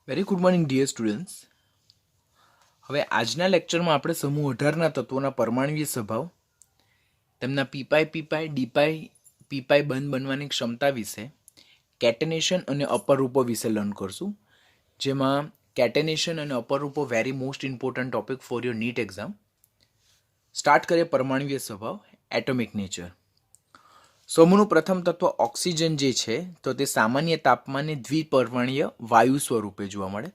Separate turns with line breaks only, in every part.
Very good morning dear students. હવે આજના લેક્ચરમાં આપણે સમૂહ 18ના તત્વોના પરમાણ્વીય સ્વભાવ, તેમના પીપાઈ પીપાઈ ડીપાઈ પીપાઈ બંધ બનવાની ક્ષમતા વિશે, કેટેનેશન અને અપરૂપો વિશે લર્ન કરશું. જેમાં કેટેનેશન અને અપરૂપો very most important topic for your NEET exam. Start કરીએ પરમાણ્વીય સ્વભાવ, એટોમિક નેચર. સમૂહનું પ્રથમ તત્વ ઓક્સિજન જે છે તો તે સામાન્ય તાપમાને દ્વિપરમાણ્વીય વાયુ સ્વરૂપે જોવા મળે.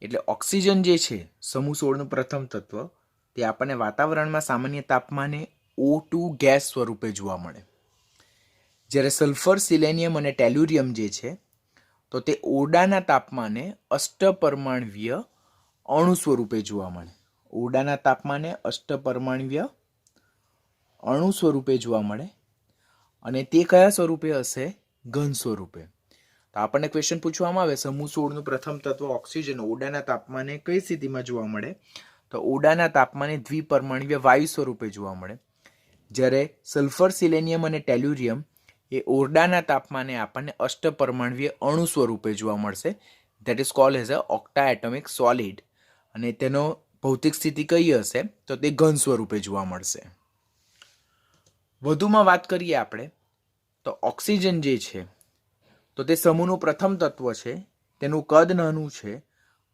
એટલે ઓક્સિજન જે છે સમૂહ 16નું પ્રથમ તત્વ તે આપણને વાતાવરણમાં સામાન્ય તાપમાને O2 ગેસ સ્વરૂપે જોવા મળે. જ્યારે સલ્ફર, સિલેનિયમ અને ટેલ્યુરિયમ જે છે તો તે ઓરડાના તાપમાને અષ્ટપરમાણ્વીય અણુ સ્વરૂપે જોવા મળે. ઓરડાના તાપમાને અષ્ટપરમાણ્વીય અણુ સ્વરૂપે જોવા મળે અને તે કયા સ્વરૂપે હશે? ઘન સ્વરૂપે. તો આપણને ક્વેશ્ચન પૂછવામાં આવે સમૂહ 16નું પ્રથમ તત્વ ઓક્સિજન ઓરડાના તાપમાને કઈ સ્થિતિમાં જોવા મળે? તો ઓરડાના તાપમાને દ્વિપરમાણ્વીય વાયુ સ્વરૂપે જોવા મળે. જ્યારે સલ્ફર, સિલેનિયમ અને ટેલ્યુરિયમ એ ઓરડાના તાપમાને આપણને અષ્ટપરમાણ્વીય અણુ સ્વરૂપે જોવા મળશે. That is called as a octa atomic solid. અને તેનો ભૌતિક સ્થિતિ કઈ હશે? તો તે ઘન સ્વરૂપે જોવા મળશે. વધુમાં વાત કરીએ આપણે તો ઓક્સિજન જે છે તો તે સમૂહનું પ્રથમ તત્વ છે. તેનું કદ નાનું છે,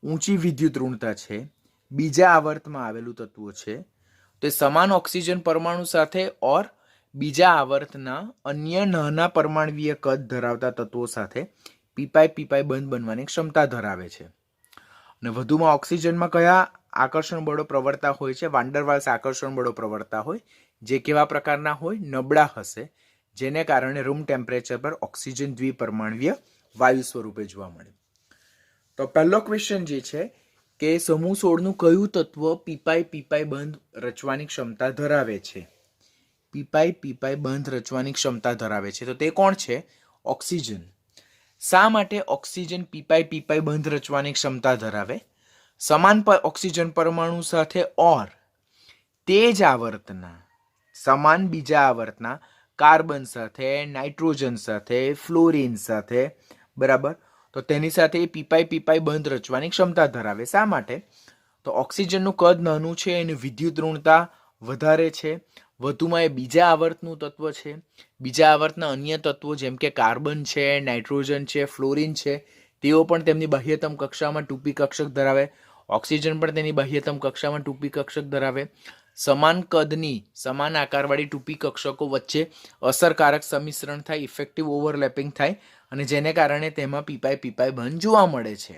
ઊંચી વિદ્યુત ઋણતા છે, બીજા આવર્તમાં આવેલું તત્વ છે. તે સમાન ઓક્સિજન પરમાણુ સાથે ઓર બીજા આવર્તના અન્ય નાના પરમાણ્વીય કદ ધરાવતા તત્વો સાથે પીપાઈ પીપાઈ બંધ બનવાની ક્ષમતા ધરાવે છે. અને વધુમાં ઓક્સિજનમાં કયા આકર્ષણ બળો પ્રવર્તા હોય છે? વાન્ડરવાલ્સ આકર્ષણ બળો પ્રવર્તા હોય, જે કેવા પ્રકારના હોય? નબળા હશે, જેને કારણે રૂમ ટેમ્પરેચર પર ઓક્સિજન દ્વિપરમાણ્વીય વાયુ સ્વરૂપે જોવા મળે. તો પહેલો ક્વેશ્ચન જે છે કે સમૂહ 16નું કયું તત્વ પીપાઈ પીપાઈ બંધ રચવાની ક્ષમતા ધરાવે છે? પીપાઈ પીપાઈ બંધ રચવાની ક્ષમતા ધરાવે છે તો તે કોણ છે? ઓક્સિજન. શા માટે ઓક્સિજન પીપાઈ પીપાઈ બંધ રચવાની ક્ષમતા ધરાવે? સમાન ઓક્સિજન પરમાણુ સાથે ઓર તે જ આવર્તના સમાન બીજા આવર્તના કાર્બન સાથે, નાઇટ્રોજન સાથે, ફ્લોરિન સાથે, બરાબર, તો તેની સાથે એ પીપાઈ પીપાઈ બંધ રચવાની ક્ષમતા ધરાવે. શા માટે? તો ઓક્સિજનનું કદ નાનું છે, એની વિદ્યુત ઋણતા વધારે છે. વધુમાં એ બીજા આવર્તનું તત્વ છે. બીજા આવર્તના અન્ય તત્વો જેમ કે કાર્બન છે, નાઇટ્રોજન છે, ફ્લોરિન છે, તેઓ પણ તેમની બાહ્યતમ કક્ષામાં 2p કક્ષક ધરાવે. ઓક્સિજન પણ તેની બાહ્યતમ કક્ષામાં 2p કક્ષક ધરાવે. સમાન કદની સમાન આકારવાળી 2p કક્ષકો વચ્ચે અસરકારક સંમિશ્રણ થાય, ઇફેક્ટિવ ઓવરલેપિંગ થાય અને જેને કારણે તેમાં પીપાઈ પીપાઈ બંધ જોવા મળે છે.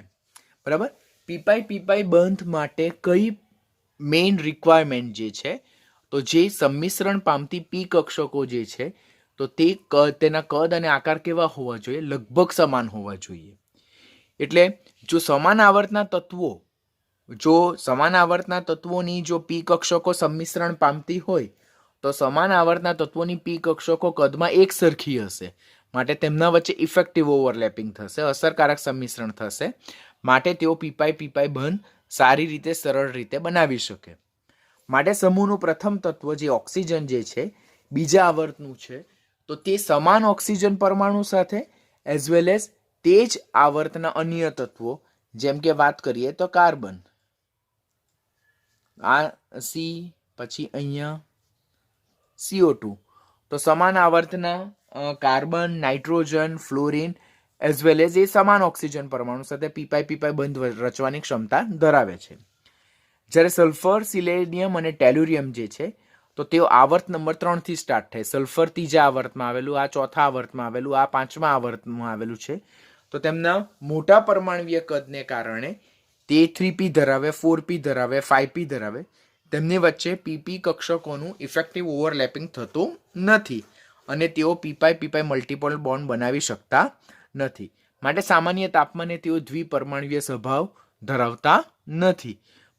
બરાબર. પીપાઈ પીપાઈ બંધ માટે કઈ મેઇન રિક્વાયરમેન્ટ જે છે તો જે સંમિશ્રણ પામતી પી કક્ષકો જે છે તો તે તેના કદ અને આકાર કેવા હોવા જોઈએ? લગભગ સમાન હોવા જોઈએ. એટલે જો સમાન આવર્તના તત્વોની જો પી કક્ષકો સંમિશ્રણ પામતી હોય તો સમાન આવર્તના તત્વોની પી કક્ષકો કદમાં એક સરખી હશે. માટે તેમના વચ્ચે ઇફેક્ટિવ ઓવરલેપિંગ થશે, અસરકારક સંમિશ્રણ થશે. માટે તેઓ પીપાઈ પીપાઈ બંધ સારી રીતે, સરળ રીતે બનાવી શકે. માટે સમૂહનું પ્રથમ તત્વ જે ઓક્સિજન જે છે બીજા આવર્તનું છે તો તે સમાન ઓક્સિજન પરમાણુ સાથે એઝ વેલ એઝ તે જ આવર્તના અન્ય તત્વો જેમ કે વાત કરીએ તો કાર્બન, આ સી, પછી અહીંયા CO2, તો સમાન આવર્તના carbon, nitrogen, fluorine as well as એ સમાન ઓક્સિજન પરમાણુ સાથે પીપાઈ પીપાઈ બંધ રચવાની ક્ષમતા ધરાવે છે. જ્યારે સલ્ફર, સિલેનિયમ અને ટેલ્યુરિયમ જે છે તો તેઓ આવર્ત નંબર 3 થી સ્ટાર્ટ થાય. સલ્ફર ત્રીજા આવર્તમાં આવેલું, આ ચોથા આવર્તમાં આવેલું, આ પાંચમા આવર્તમાં આવેલું છે. તો તેમના મોટા પરમાણ્વીય કદને કારણે તે 3p ધરાવે, 4p ધરાવે, 5p ધરાવે. તેમની વચ્ચે પીપી કક્ષકોનું ઇફેક્ટિવ ઓવરલેપિંગ થતું નથી અને તેઓ પીપાઈ પીપાઈ મલ્ટિપલ બોન્ડ બનાવી શકતા નથી. માટે સામાન્ય તાપમાને તેઓ દ્વિપરમાણ્વીય સ્વભાવ ધરાવતા નથી.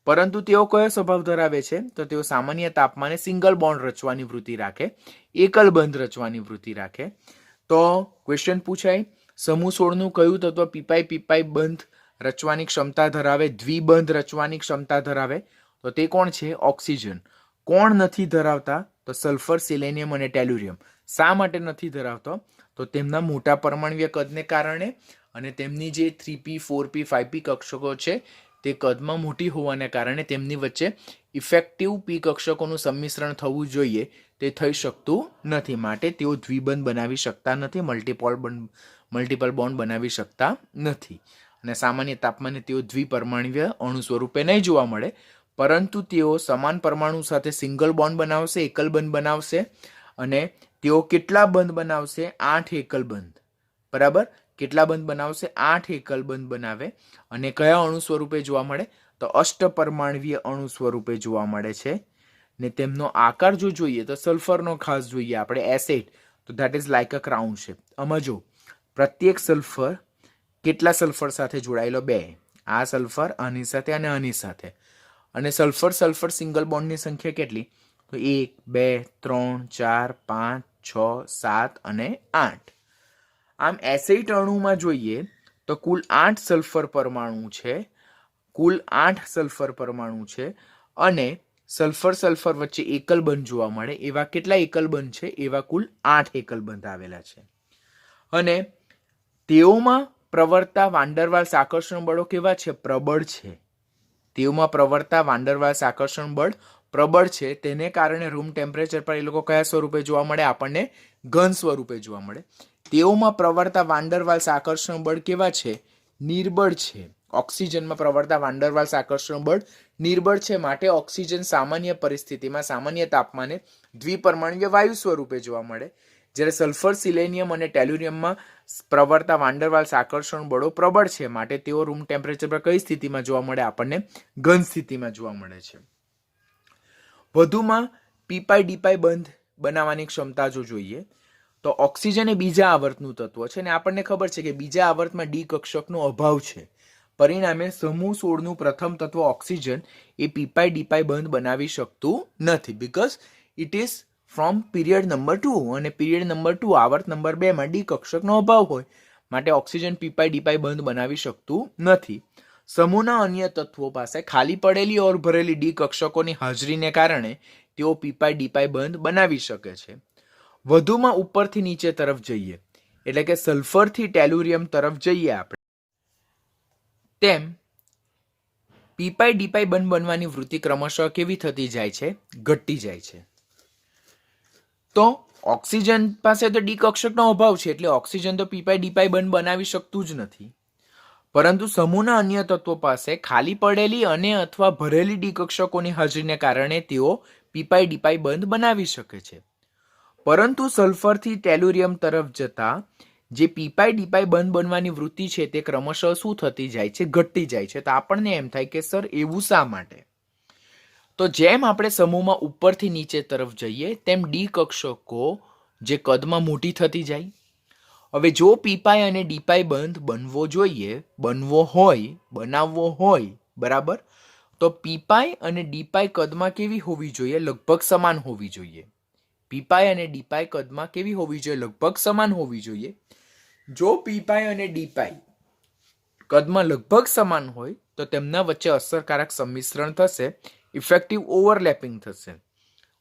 પરંતુ તેઓ કયો સ્વભાવ ધરાવે છે? તો તેઓ સામાન્ય તાપમાને સિંગલ બોન્ડ રચવાની વૃત્તિ રાખે, એકલ બંધ રચવાની વૃત્તિ રાખે. તો ક્વેશ્ચન પૂછાય સમૂહ 16નું કયું તત્વ પીપાઈ પીપાઈ બંધ રચવાની ક્ષમતા ધરાવે, દ્વિબંધ રચવાની ક્ષમતા ધરાવે? તો તે કોણ છે? ઓક્સિજન. કોણ નથી ધરાવતા? તો સલ્ફર, સિલેનિયમ અને ટેલ્યુરિયમ. શા માટે નથી ધરાવતો? તો તેમના મોટા પરમાણ્વીય કદને કારણે અને તેમની જે 3p 4p 5p કક્ષકો છે તે કદમાં મોટી હોવાને કારણે તેમની વચ્ચે ઇફેક્ટિવ p કક્ષકોનું સંમિશ્રણ થવું જોઈએ તે થઈ શકતું નથી, માટે તેઓ દ્વિબંધ બનાવી શકતા નથી, મલ્ટિપલ બોન્ડ બનાવી શકતા નથી. અને સામાન્ય તાપમાને તેઓ દ્વિપરમાણુય અણુ સ્વરૂપે નહીં જોવા મળે, પરંતુ તેઓ સમાન પરમાણુ સાથે સિંગલ બોન્ડ બનાવશે, એકલ બંધ બનાવશે. અને તેઓ કેટલા બંધ બનાવશે? 8 એકલ બંધ. બરાબર, કેટલા બંધ બનાવશે? 8 એકલ બંધ બનાવે. અને કયા અણુ સ્વરૂપે જોવા મળે? તો અષ્ટપરમાણવીય અણુ સ્વરૂપે જોવા મળે છે. ને તેમનો આકાર જો જોઈએ તો સલ્ફરનો ખાસ જોઈએ આપણે, એસિડ, તો that is like a crown shape. આમાં જો પ્રત્યેક સલ્ફર કેટલા સલ્ફર સાથે જોડાયેલો? 2. આ સલ્ફર આની સાથે અને આની સાથે. અને સલ્ફર સલ્ફર સિંગલ બોન્ડની સંખ્યા કેટલી? તો 1 2 3 4 5 6 7 અને 8. આમ એસિડ અણુમાં જોઈએ તો કુલ 8 સલ્ફર પરમાણુ છે, કુલ 8 સલ્ફર પરમાણુ છે. અને સલ્ફર સલ્ફર વચ્ચે એકલ બંધ જોવા મળે એવા કેટલા એકલ બંધ છે? એવા કુલ 8 એકલ બંધ આવેલા છે. અને તેઓમાં પ્રવર્તા વાન્ડરવાલ્સ આકર્ષણ બળો કેવા છે? પ્રબળ છે. તેઓમાં પ્રવર્તા વાન્ડરવાલ્સ આકર્ષણ બળ પ્રબળ છે. તેને કારણે રૂમ ટેમ્પરેચર પર એ લોકો કયા સ્વરૂપે જોવા મળે? આપણને ઘન સ્વરૂપે જોવા મળે. તેઓમાં પ્રવર્તા વાન્ડરવાલ્સ આકર્ષણ બળ કેવા છે? નિર્બળ છે. ઓક્સિજનમાં પ્રવર્તા વાન્ડરવાલ્સ આકર્ષણ બળ નિર્બળ છે, માટે ઓક્સિજન સામાન્ય પરિસ્થિતિમાં સામાન્ય તાપમાને દ્વિપરમાણુય વાયુ સ્વરૂપે જોવા મળે. જ્યારે સલ્ફર, સિલેનિયમ અને ટેલ્યુરિયમમાં પ્રવર્તા વાન્ડરવાલ્સ આકર્ષણ બળો પ્રબળ છે, માટે તેઓ રૂમ ટેમ્પરેચર પર કઈ સ્થિતિમાં જોવા મળે? આપણને ઘન સ્થિતિમાં જોવા મળે છે. વધુમાં પીપાઈ ડીપાઈ બંધ બનાવવાની ક્ષમતા જો જોઈએ તો ઓક્સિજન એ બીજા આવર્તનું તત્વ છે, અને આપણને ખબર છે કે બીજા આવર્તમાં ડી કક્ષકનો અભાવ છે. પરિણામે સમૂહ 16 નું પ્રથમ તત્વ ઓક્સિજન એ પીપાઈ ડીપાઈ બંધ બનાવી શકતું નથી, because it is from period number 2, અને પીરિયડ નંબર 2 આવર્ત નંબર 2 માં ડી કક્ષકનો અભાવ હોય, માટે ઓક્સિજન પીપાઈ ડીપાઈ બંધ બનાવી શકતું નથી. સમૂહના અન્ય તત્વો પાસે ખાલી પડેલી ઓર ભરેલી ડી કક્ષકોની હાજરીને કારણે તેઓ પીપાઈ ડીપાઈ બંધ બનાવી શકે છે. વધુમાં ઉપરથી નીચે તરફ જઈએ, એટલે કે સલ્ફરથી ટેલ્યુરિયમ તરફ જઈએ આપણે, તેમ પીપાઈ ડીપાઈ બંધ બનવાની વૃત્તિ ક્રમશઃ કેવી થતી જાય છે? ઘટતી જાય છે. તો ઓક્સિજન પાસે તો ડી કક્ષકનો અભાવ છે, એટલે ઓક્સિજન તો પીપાઈ ડીપાઈ બંધ બનાવી શકતું જ નથી. પરંતુ સમૂહના અન્ય તત્વો પાસે ખાલી પડેલી અને અથવા ભરેલી ડી કક્ષકોની હાજરીને કારણે તેઓ પીપાઈ ડીપાઈ બંધ બનાવી શકે છે. પરંતુ સલ્ફરથી ટેલ્યુરિયમ તરફ જતા જે પીપાઈ ડીપાઈ બંધ બનવાની વૃત્તિ છે તે ક્રમશઃ શું થતી જાય છે? ઘટતી જાય છે. તો આપણને એમ થાય કે સર એવું શા માટે? તો જેમ આપણે સમૂહમાં ઉપરથી નીચે તરફ જઈએ તેમ ડી કક્ષકો જે કદમાં મોટી થતી જાય. હવે જો પીપાઈ અને ડીપાઈ બંધ બનવો જોઈએ, બનાવવો હોય, બરાબર, તો પીપાઈ અને ડીપાઈ કદમાં કેવી હોવી જોઈએ? લગભગ સમાન હોવી જોઈએ. પીપાઈ અને ડીપાઈ કદમાં કેવી હોવી જોઈએ? લગભગ સમાન હોવી જોઈએ. જો પીપાઈ અને ડીપાઈ કદમાં લગભગ સમાન હોય તો તેમના વચ્ચે અસરકારક સંમિશ્રણ થશે, ઇફેક્ટિવ ઓવરલેપિંગ થશે.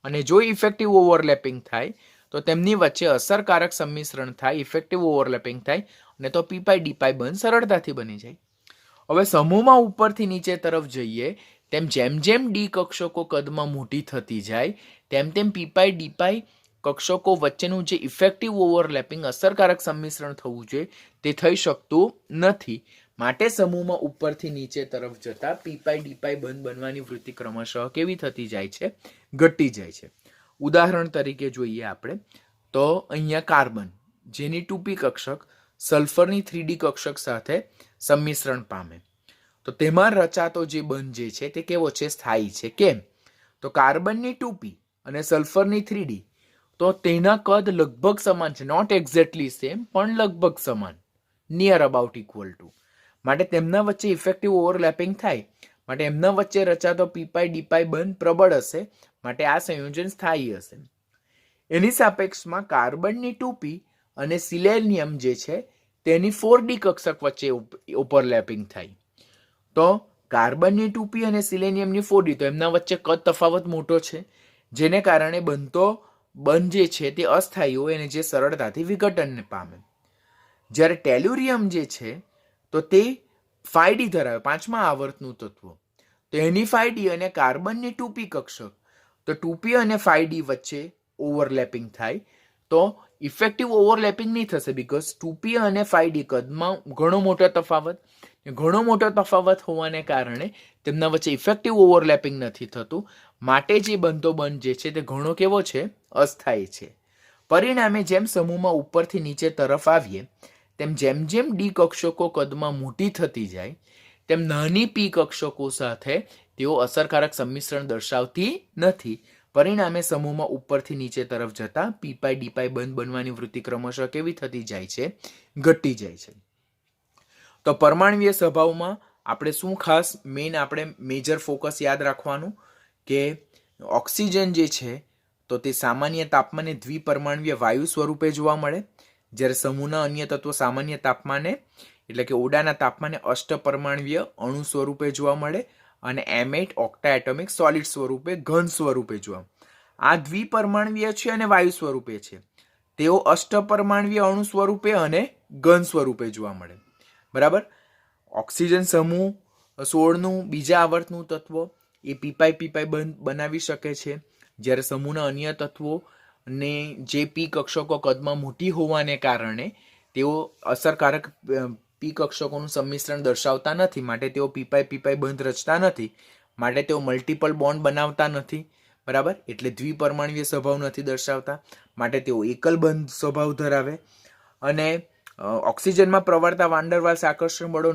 અને જો ઇફેક્ટિવ ઓવરલેપિંગ થાય તો તેમની વચ્ચે અસરકારક સંમિશ્રણ થાય, ઇફેક્ટિવ ઓવરલેપિંગ થાય, અને તો પીપાઈ ડીપાઈ બંધ સરળતાથી બની જાય. હવે સમૂહમાં ઉપરથી નીચે તરફ જઈએ તેમ જેમ જેમ ડી કક્ષકો કદમાં મોટી થતી જાય તેમ તેમ પીપાઈ ડીપાઈ કક્ષકો વચ્ચેનું જે ઇફેક્ટિવ ઓવરલેપિંગ અસરકારક સંમિશ્રણ થવું જોઈએ તે થઈ શકતું નથી. માટે સમૂહમાં ઉપરથી નીચે તરફ જતા પીપાઈ ડીપાઈ બંધ બનવાની વૃત્તિ ક્રમશઃ કેવી થતી જાય છે? ઘટતી જાય છે. ઉદાહરણ તરીકે જોઈએ આપણે તો અહીંયા કાર્બન જેની 2p કક્ષક સલ્ફરની 3d કક્ષક સાથે સંમિશ્રણ પામે તો તેમાં રચાતો જે બંધ જે છે તે કેવો છે? સ્થાયી છે. કેમ? તો કાર્બનની 2p અને સલ્ફરની 3d તો તેના કદ લગભગ સમાન છે, નોટ એક્ઝેક્ટલી સેમ પણ લગભગ સમાન, નિયર અબાઉટ ઇક્વલ ટુ. માટે તેમના વચ્ચે ઇફેક્ટિવ ઓવરલેપિંગ થાય, માટે એમના વચ્ચે રચાતો પીપાઈ ડીપાઈ બંધ પ્રબળ હશે, માટે આ સંયોજન સ્થાયી હશે. એની સાપેક્ષમાં કાર્બનની 2p અને સિલેનિયમ જે છે તેની 4d કક્ષક વચ્ચે ઓવરલેપિંગ થાય. તો કાર્બનની 2p અને સિલેનિયમની 4d તો એમના વચ્ચે કદ તફાવત મોટો છે, જેને કારણે બંધ જે છે તે અસ્થાયી હોય અને જે સરળતાથી વિઘટનને પામે. જ્યારે ટેલ્યુરિયમ જે છે તો તે 5D ધરાવે, 5મા આવર્તનું તત્વ. તો એની 5D અને કાર્બનની 2p કક્ષક, તો 2p અને 5D વચ્ચે ઓવરલેપિંગ થાય. તો ઇફેક્ટિવ ઓવરલેપિંગ નહીં થશે, બીકોઝ 2p અને 5D કદમાં ઘણો મોટો તફાવત હોવાને કારણે તેમના વચ્ચે ઇફેક્ટિવ ઓવરલેપિંગ નથી થતું. માટે જે બંધ જે છે તે ઘણો કેવો છે? અસ્થાયી છે. પરિણામે જેમ સમૂહમાં ઉપરથી નીચે તરફ આવીએ તેમ જેમ ડી કક્ષકો કદમાં મોટી થતી જાય તેમ નાની પી કક્ષકો સાથે તેઓ અસરકારક સંમિશ્રણ દર્શાવતી નથી. પરિણામે સમૂહમાં ઉપરથી નીચે તરફ જતા પી પાઈ ડી પાઈ બંધ બનવાની વૃત્તિ ક્રમશઃ કેવી થતી જાય છે? ઘટી જાય છે. તો પરમાણ્વીય સ્વભાવમાં આપણે શું ખાસ આપણે મેજર ફોકસ યાદ રાખવાનું કે ઓક્સિજન જે છે તો તે સામાન્ય તાપમાને દ્વિપરમાણ્વીય વાયુ સ્વરૂપે જોવા મળે, જ્યારે સમૂહના અન્ય તત્વો સામાન્ય તાપમાને એટલે કે ઓરડાના તાપમાને અષ્ટપરમાણ્વીય અણુ સ્વરૂપે જોવા મળે અને M8 ઓક્ટા એટોમિક સોલિડ સ્વરૂપે ઘન સ્વરૂપે જોવા. આ દ્વિપરમાણ્વીય છે અને વાયુ સ્વરૂપે છે. તેઓ અષ્ટપરમાણ્વીય અણુ સ્વરૂપે અને ઘન સ્વરૂપે જોવા મળે. બરાબર. ઓક્સિજન સમૂહ 16નું બીજા આવર્તનું તત્વ એ પીપાઈ બંધ બનાવી શકે છે, જ્યારે સમૂહના અન્ય તત્વો ને જે પી કક્ષકો કદમાં મોટી હોવાને કારણે તેઓ અસરકારક પી કક્ષકોનું સંમિશ્રણ દર્શાવતા નથી, માટે તેઓ પીપાઈ બંધ રચતા નથી, માટે તેઓ મલ્ટિપલ બોન્ડ બનાવતા નથી. બરાબર. એટલે દ્વિપરમાણ્વીય સ્વભાવ નથી દર્શાવતા, માટે તેઓ એકલ બંધ સ્વભાવ ધરાવે. અને ઓક્સિજનમાં પ્રવર્તા વાન ડર વાલ્સ આકર્ષણ બળો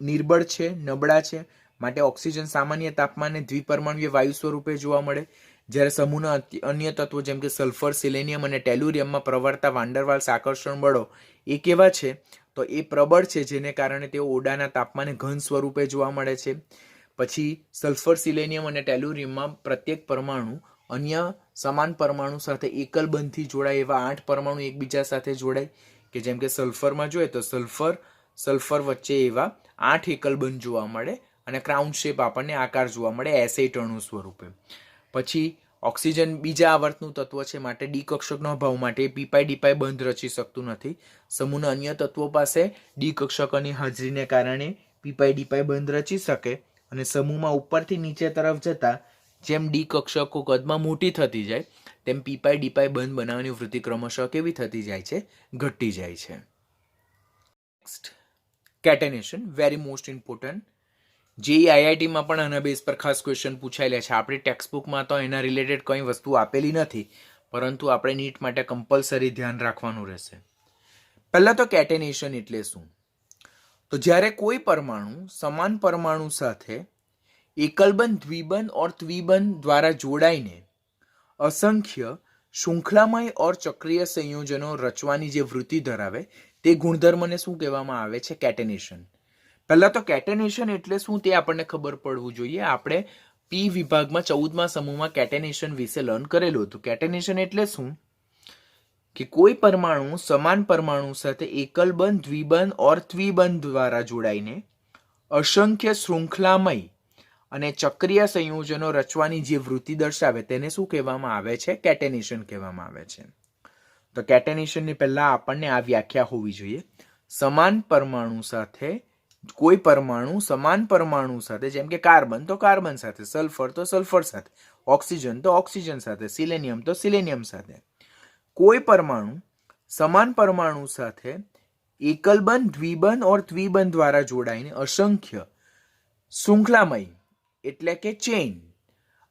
નિર્બળ છે, નબળા છે, માટે ઓક્સિજન સામાન્ય તાપમાને દ્વિપરમાણ્વીય વાયુ સ્વરૂપે જોવા મળે, જ્યારે સમૂહના અન્ય તત્વો જેમ કે સલ્ફર, સિલેનિયમ અને ટેલ્યુરિયમમાં પ્રવર્તા વાન ડર વાલ્સ આકર્ષણ બળો એ કેવા છે? તો એ પ્રબળ છે, જેને કારણે તેઓ ઓરડાના તાપમાને ઘન સ્વરૂપે જોવા મળે છે. પછી સલ્ફર, સિલેનિયમ અને ટેલ્યુરિયમમાં પ્રત્યેક પરમાણુ અન્ય સમાન પરમાણુ સાથે એકલ બંધથી જોડાય એવા 8 પરમાણુ એકબીજા સાથે જોડાય, કે જેમ કે સલ્ફરમાં જોઈએ તો સલ્ફર વચ્ચે એવા 8 એકલ બંધ જોવા મળે અને ક્રાઉન શેપ આપણને આકાર જોવા મળે એસેટ અણુ સ્વરૂપે. પછી ઓક્સિજન બીજા આવર્તનું તત્વ છે, માટે ડી કક્ષકનો અભાવ માટે પીપાઈ ડીપાઈ બંધ રચી શકતું નથી. સમૂહના અન્ય તત્વો પાસે ડી કક્ષકોની હાજરીને કારણે પીપાઈ ડીપાઈ બંધ રચી શકે અને સમૂહમાં ઉપરથી નીચે તરફ જતા જેમ ડી કક્ષકો કદમાં મોટી થતી જાય તેમ પીપાઈ ડીપાઈ બંધ બનાવવાની વૃત્તિ ક્રમશઃ કેવી થતી જાય છે? ઘટતી જાય છે. Next, catenation, very most important. IITમાં પણ આના બેઝ પર ખાસ ક્વેશ્ચન પૂછાયેલા છે. આપણી ટેક્સ્ટબુકમાં તો એના રિલેટેડ કંઈ વસ્તુ આપેલી નથી, પરંતુ આપણે નીટ માટે કમ્પલસરી ધ્યાન રાખવાનું રહેશે. પહેલાં તો કેટેનેશન એટલે શું? તો જ્યારે કોઈ પરમાણુ સમાન પરમાણુ સાથે એકલબંધ, દ્વિબંધ ઓર ત્રિબંધ દ્વારા જોડાઈને અસંખ્ય શૃંખલામય ઓર ચક્રીય સંયોજનો રચવાની જે વૃત્તિ ધરાવે તે ગુણધર્મને શું કહેવામાં આવે છે? કેટેનેશન. પહેલા તો કેટેનેશન એટલે શું તે આપણને ખબર પડવું જોઈએ. આપણે પી વિભાગમાં 14મા સમૂહમાં કેટેનેશન વિશે લર્ન કરેલું હતું. કેટેનેશન એટલે શું? કે કોઈ પરમાણુ સમાન પરમાણુ સાથે એકલબંધ, દ્વિબંધ ઓર ત્રિબંધ દ્વારા જોડાઈને અસંખ્ય શૃંખલામય અને ચક્રીય સંયોજનો રચવાની જે વૃત્તિ દર્શાવે તેને શું કહેવામાં આવે છે? કેટેનેશન કહેવામાં આવે છે. તો કેટેનેશનની પહેલા આપણને આ વ્યાખ્યા હોવી જોઈએ. સમાન પરમાણુ સાથે કોઈ પરમાણુ સમાન પરમાણુ સાથે, જેમ કે કાર્બન તો કાર્બન સાથે, સલ્ફર તો સલ્ફર સાથે, ઓક્સિજન તો ઓક્સિજન સાથે, સિલેનિયમ તો સિલેનિયમ સાથે. કોઈ પરમાણુ સમાન પરમાણુ સાથે એકલબંધ, દ્વિબંધ ઓર ત્રિબંધ દ્વારા જોડાઈને અસંખ્ય શૃંખલામય એટલે કે ચેઇન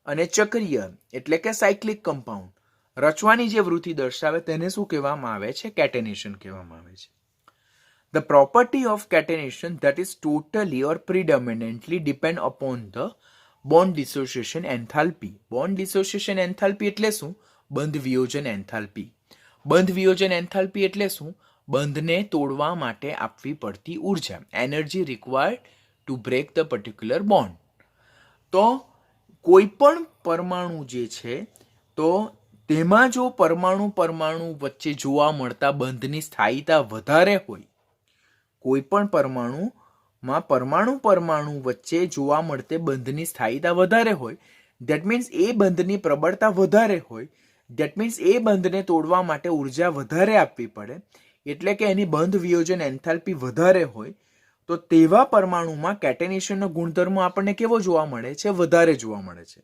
અને ચક્રીય એટલે કે સાયક્લિક કમ્પાઉન્ડ રચવાની જે વૃત્તિ દર્શાવે તેને શું કહેવામાં આવે છે? કેટેનેશન કહેવામાં આવે છે. The property of catenation that is totally or predominantly depend upon the bond dissociation enthalpy. Bond dissociation enthalpy એટલે શું? બંધ વિયોજન એન્થાલ્પી. બંધ વિયોજન એન્થાલ્પી એટલે શું? બંધને તોડવા માટે આપવી પડતી ઉર્જા, energy required to break the particular bond. તો કોઈ પણ પરમાણુ જે છે તો તેમાં જો પરમાણુ વચ્ચે જોવા મળતા બંધની સ્થાયીતા વધારે હોય, કોઈ પણ પરમાણુ વચ્ચે જોવા મળતે બંધની સ્થાયીતા વધારે હોય, ધેટ મીન્સ એ બંધની પ્રબળતા વધારે હોય, ધેટ મીન્સ એ બંધને તોડવા માટે ઉર્જા વધારે આપવી પડે, એટલે કે એની બંધ વિયોજન એન્થાલ્પી વધારે હોય તો તેવા પરમાણુમાં કેટેનેશનનો ગુણધર્મ આપણને કેવો જોવા મળે છે? વધારે જોવા મળે છે.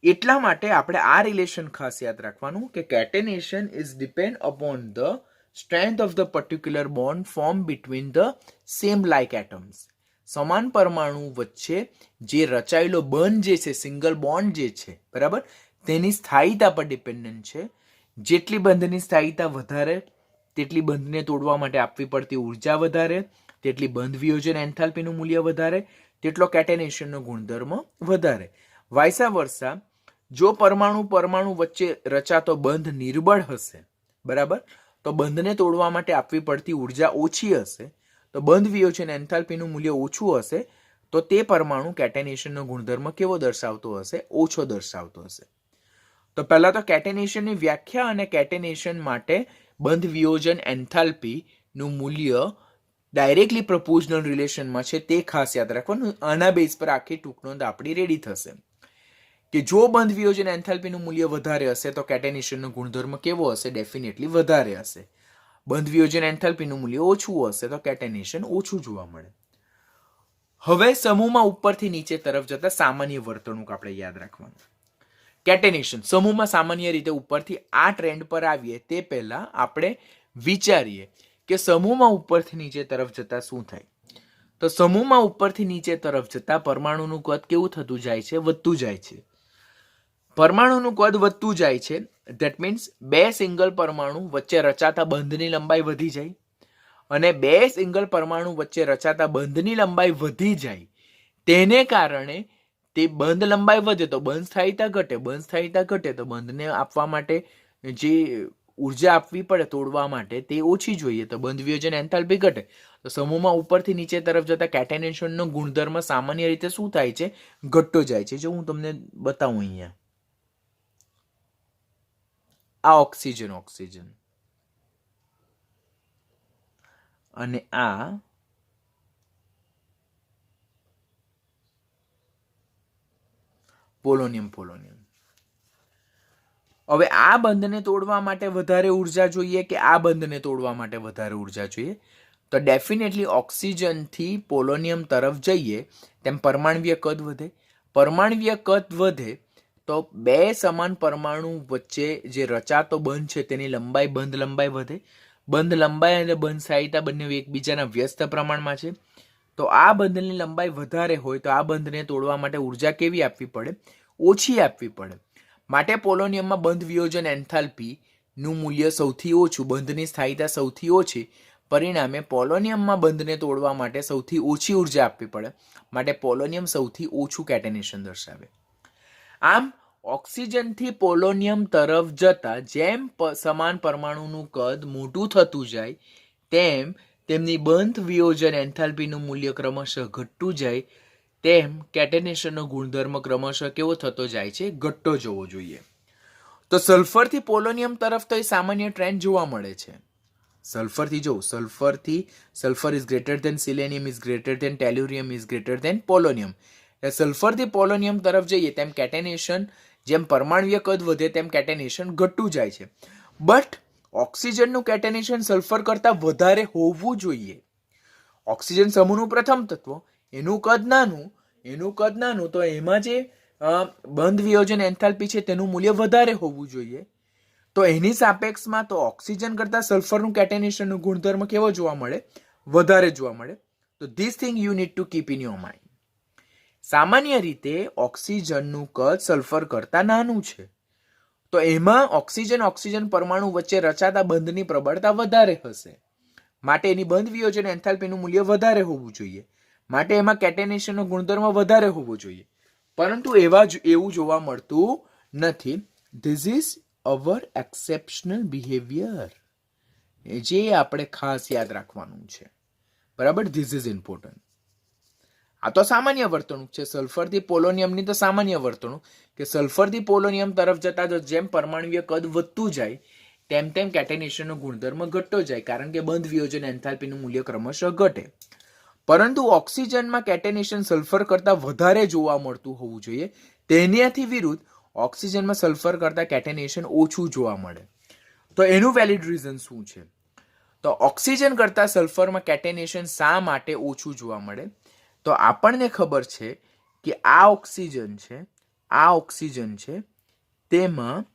એટલા માટે આપણે આ રિલેશન ખાસ યાદ રાખવાનું કે catenation is depend upon the strength of the particular bond form between the same like atoms. સમાન પરમાણુ વચ્ચે જે રચાયેલો બંધ જે છે, સિંગલ બોન્ડ જે છે, બરાબર, તેની સ્થાયીતા પર ડિપેન્ડન્ટ છે. જેટલી બંધની સ્થાયીતા વધારે તેટલી બંધને તોડવા માટે આપવી પડતી ઉર્જા વધારે, તેટલી બંધ વિયોજન એન્થાલ્પીનું મૂલ્ય વધારે, તેટલો કેટેનેશનનો ગુણધર્મ વધારે. વાયસા વર્સા, જો પરમાણુ વચ્ચે રચાતો બંધ નિર્બળ હશે, બરાબર, તો બંધને તોડવા માટે આપવી પડતી ઉર્જા ઓછી હશે, તો બંધ વિયોજન એન્થાલ્પીનું મૂલ્ય ઓછું હશે, તો તે પરમાણુ કેટેનેશનનો ગુણધર્મ કેવો દર્શાવતો હશે? ઓછો દર્શાવતો હશે. તો પહેલા તો કેટેનેશનની વ્યાખ્યા અને કેટેનેશન માટે બંધ વિયોજન એન્થાલ્પીનું મૂલ્ય ડાયરેક્ટલી પ્રપોઝનલ રિલેશનમાં છે તે ખાસ યાદ રાખવાનું. આના બેઝ પર આખી ટૂંકનોંધ આપણી રેડી થશે કે જો બંધ વિયોજન એન્થાલ્પીનું મૂલ્ય વધારે હશે તો કેટેનેશનનો ગુણધર્મ કેવો હશે? ડેફિનેટલી વધારે હશે. બંધ વિયોજન એન્થાલ્પીનું મૂલ્ય ઓછું હશે તો કેટેનેશન ઓછું જોવા મળે. હવે સમૂહમાં ઉપરથી નીચે તરફ જતા સામાન્ય વર્તણૂક આપણે યાદ રાખવાનું. કેટેનેશન સમૂહમાં સામાન્ય રીતે ઉપરથી આ ટ્રેન્ડ પર આવીએ તે પહેલા આપણે વિચારીએ કે સમૂહમાં ઉપરથી નીચે તરફ જતા શું થાય. તો સમૂહમાં ઉપરથી નીચે તરફ જતા પરમાણુનું કદ કેવું થતું જાય છે? વધતું જાય છે. પરમાણુનું કદ વધતું જાય છે, ધેટ મીન્સ બે સિંગલ પરમાણુ વચ્ચે રચાતા બંધની લંબાઈ વધી જાય, અને બે સિંગલ પરમાણુ વચ્ચે રચાતા બંધની લંબાઈ વધી જાય તેને કારણે તે બંધ લંબાઈ વધે તો બંધ સ્થાયીતા ઘટે, બંધ સ્થાયીતા ઘટે તો બંધને આપવા માટે જે ઉર્જા આપવી પડે તોડવા માટે તે ઓછી જોઈએ, તો બંધ વિયોજન એન્થાલ્પી ઘટે. તો સમૂહમાં ઉપરથી નીચે તરફ જતા કેટેનેશનનો ગુણધર્મ સામાન્ય રીતે શું થાય છે? ઘટતો જાય છે. જો હું તમને બતાવું અહીંયા, આ ઓક્સિજન અને આ પોલોનિયમ. હવે આ બંધને તોડવા માટે વધારે ઉર્જા જોઈએ કે આ બંધને તોડવા માટે વધારે ઉર્જા જોઈએ? તો ડેફિનેટલી ઓક્સિજનથી પોલોનિયમ તરફ જઈએ તેમ પરમાણવીય કદ વધે. પરમાણવીય કદ વધે તો બે સમાન પરમાણુ વચ્ચે જે રચાતો બંધ છે તેની લંબાઈ, બંધ લંબાઈ વધે. બંધ લંબાઈ અને બંધ સ્થાયીતા બંને એકબીજાના વ્યસ્ત પ્રમાણમાં છે. તો આ બંધની લંબાઈ વધારે હોય તો આ બંધને તોડવા માટે ઉર્જા કેવી આપવી પડે? ઓછી આપવી પડે. માટે પોલોનિયમમાં બંધ વિયોજન એન્થાલ્પીનું મૂલ્ય સૌથી ઓછું, બંધની સ્થાયીતા સૌથી ઓછી, પરિણામે પોલોનિયમમાં બંધને તોડવા માટે સૌથી ઓછી ઉર્જા આપવી પડે. માટે પોલોનિયમ સૌથી ઓછું કેટેનેશન દર્શાવે. આમ ઓક્સિજનથી પોલોનિયમ તરફ જતા જેમ સમાન પરમાણુનું કદ મોટું થતું જાય તેમ તેમની બંધ વિયોજન એન્થાલ્પીનું મૂલ્ય ક્રમશઃ ઘટતું જાય, તેમ કેટેનેશનનો ગુણધર્મ ક્રમશઃ કેવો થતો જાય છે? ઘટતો જવો જોઈએ. તો સલ્ફરથી પોલોનિયમ તરફ તો એ સામાન્ય ટ્રેન્ડ જોવા મળે છે. Sulphur is greater than selenium is greater than tellurium is greater than polonium. સલ્ફરથી પોલોનિયમ તરફ જઈએ તેમ કેટેનેશન, જેમ પરમાણવીય કદ વધે તેમ કેટેનેશન ઘટતું જાય છે. બટ ઓક્સિજનનું કેટેનેશન સલ્ફર કરતાં વધારે હોવું જોઈએ. ઓક્સિજન સમૂહનું પ્રથમ તત્વ, એનું કદ નાનું તો એમાં જે બંધ વિયોજન એન્થાલ્પી છે તેનું મૂલ્ય વધારે હોવું જોઈએ. તો એની સાપેક્ષમાં તો ઓક્સિજન કરતાં સલ્ફરનું કેટેનેશનનું ગુણધર્મ કેવો જોવા મળે? વધારે જોવા મળે. તો this thing you need to keep in your mind. સામાન્ય રીતે ઓક્સિજનનું કદ સલ્ફર કરતાં નાનું છે, તો એમાં ઓક્સિજન પરમાણુ વચ્ચે રચાતા બંધની પ્રબળતા વધારે હશે. માટે એની બંધ વિયોજન એન્થાલ્પીનું મૂલ્ય વધારે હોવું જોઈએ. માટે એમાં કેટેનેશનનો ગુણધર્મ વધારે હોવો જોઈએ. પરંતુ એવું જોવા મળતું નથી. This is our exceptional behaviour, જે આપણે ખાસ યાદ રાખવાનું છે. બરાબર, ધીસ ઇઝ ઇમ્પોર્ટન્ટ. આ તો સામાન્ય વર્તણૂક છે. સલ્ફરથી પોલોનિયમની તો સામાન્ય વર્તણૂક કે સલ્ફરથી પોલોનિયમ તરફ જતા જેમ પરમાણવીય કદ વધતું જાય તેમ તેમ કેટેનેશનનો ગુણધર્મ ઘટતો જાય, કારણ કે બંધ વિયોજન એન્થાલ્પીનું મૂલ્ય ક્રમશઃ ઘટે. પરંતુ ઓક્સિજનમાં કેટેનેશન સલ્ફર કરતાં વધારે જોવા મળતું હોવું જોઈએ. તેનાથી વિરુદ્ધ ઓક્સિજનમાં સલ્ફર કરતાં કેટેનેશન ઓછું જોવા મળે. તો એનું વેલિડ રીઝન શું છે? તો ઓક્સિજન કરતાં સલ્ફરમાં કેટેનેશન શા માટે ઓછું જોવા મળે? તો આપણને ખબર છે કે આ ઓક્સિજન છે તેમાં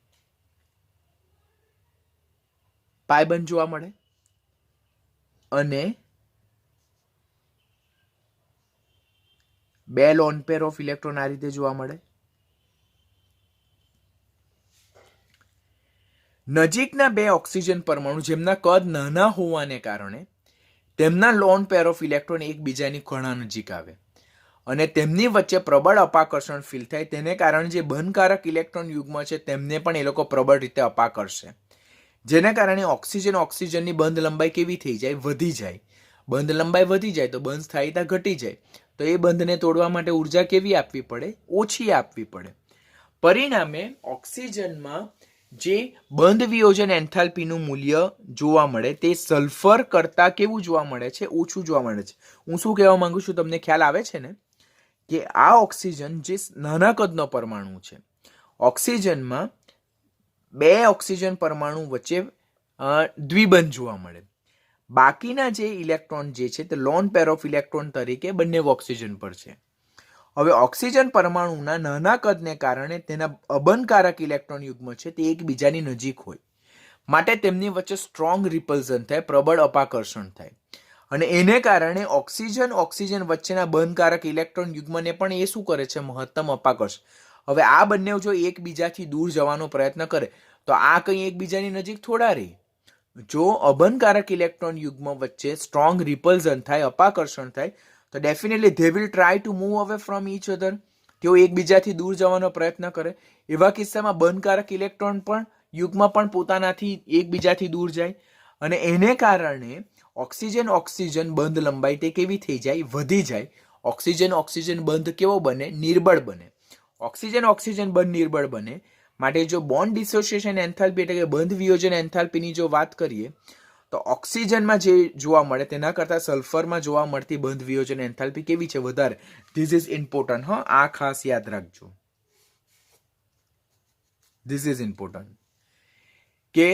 પાઈ બંધ જોવા મળે અને 2 લોન પેર ઓફ ઇલેક્ટ્રોન આ રીતે જોવા મળે. નજીકના 2 ઓક્સિજન પરમાણુ જેમના કદ નાના હોવાને કારણે તેમના લોન પેર ઓફ ઇલેક્ટ્રોન એકબીજાની ઘણા નજીક આવે અને તેમની વચ્ચે પ્રબળ અપાકર્ષણ ફીલ થાય. તેને કારણે જે બંધકારક ઇલેક્ટ્રોન યુગ્મ છે તેમને પણ એ લોકો પ્રબળ રીતે અપાકર્ષે, જેને કારણે ઓક્સિજનની બંધ લંબાઈ કેવી થઈ જાય? વધી જાય. બંધ લંબાઈ વધી જાય તો બંધ સ્થાયીતા ઘટી જાય. તો એ બંધને તોડવા માટે ઉર્જા કેવી આપવી પડે? ઓછી આપવી પડે. પરિણામે ઓક્સિજનમાં જે બંધ વિયોજન એન્થાલ્પીનું મૂલ્ય જોવા મળે તે સલ્ફર કરતા કેવું જોવા મળે છે? ઓછું જોવા મળે છે. હું શું કહેવા માંગુ છું તમને ખ્યાલ આવે છે ને કે આ ઓક્સિજન જે નાના કદનો પરમાણુ છે, ઓક્સિજનમાં 2 ઓક્સિજન પરમાણુ વચ્ચે દ્વિબંધ જોવા મળે. બાકીના જે ઇલેક્ટ્રોન જે છે તે લોન પેર ઓફ ઇલેક્ટ્રોન તરીકે બંને ઓક્સિજન પર છે. હવે ઓક્સિજન પરમાણુના નાના કદને કારણે તેના અબંધકારક ઇલેક્ટ્રોન યુગ્મ છે તે એકબીજાની નજીક હોય માટે તેમની વચ્ચે સ્ટ્રોંગ રિપલ્ઝન થાય, પ્રબળ અપાકર્ષણ થાય અને એને કારણે ઓક્સિજન વચ્ચેના બંધકારક ઇલેક્ટ્રોન યુગ્મને પણ એ શું કરે છે? મહત્તમ અપાકર્ષણ. હવે આ બંને જો એકબીજાથી દૂર જવાનો પ્રયત્ન કરે તો આ કંઈ એકબીજાની નજીક થોડા રહે. જો અબંધકારક ઇલેક્ટ્રોન યુગ્મ વચ્ચે સ્ટ્રોંગ રિપલ્ઝન થાય, અપાકર્ષણ થાય તો definitely they will try to move away from each other. તેઓ એકબીજાથી દૂર જવાનો પ્રયત્ન કરે. એવા કિસ્સામાં બંધકારક ઇલેક્ટ્રોન પણ યુગ્મ પણ પોતાનાથી એકબીજાથી દૂર જાય અને એને કારણે ઓક્સિજન બંધ લંબાઈ તે કેવી થઈ જાય? વધી જાય. ઓક્સિજન બંધ કેવો બને? નિર્બળ બને. ઓક્સિજન બંધ નિર્બળ બને માટે જો બોન્ડ ડિસોસિએશન એન્થાલ્પી એટલે કે બંધ વિયોજન એન્થાલ્પીની જો વાત કરીએ તો ઓક્સિજનમાં જે જોવા મળે તેના કરતાં સલ્ફરમાં જોવા મળતી બંધ વિયોજન એન્થાલ્પી કેવી છે? વધારે. This is important. આ ખાસ યાદ રાખજો. ધીસ ઇઝ ઇમ્પોર્ટન્ટ કે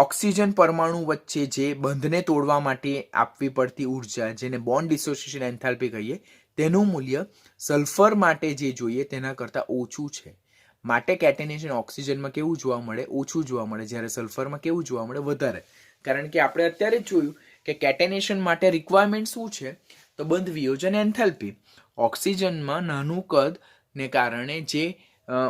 ઓક્સિજન પરમાણુ વચ્ચે જે બંધને તોડવા માટે આપવી પડતી ઉર્જા, જેને બોન્ડ ડિસોસિએશન એન્થાલ્પી કહીએ, તેનું મૂલ્ય સલ્ફર માટે જે જોઈએ તેના કરતાં ઓછું છે. માટે કેટેનેશન ઓક્સિજનમાં કેવું જોવા મળે? ઓછું જોવા મળે, જ્યારે સલ્ફરમાં કેવું જોવા મળે? વધારે. કારણ કે આપણે અત્યારે જ જોયું કે કેટેનેશન માટે રિક્વાયરમેન્ટ શું છે? તો બંધ વિયોજન એન્થાલ્પી. ઓક્સિજનમાં નાનું કદ ને કારણે જે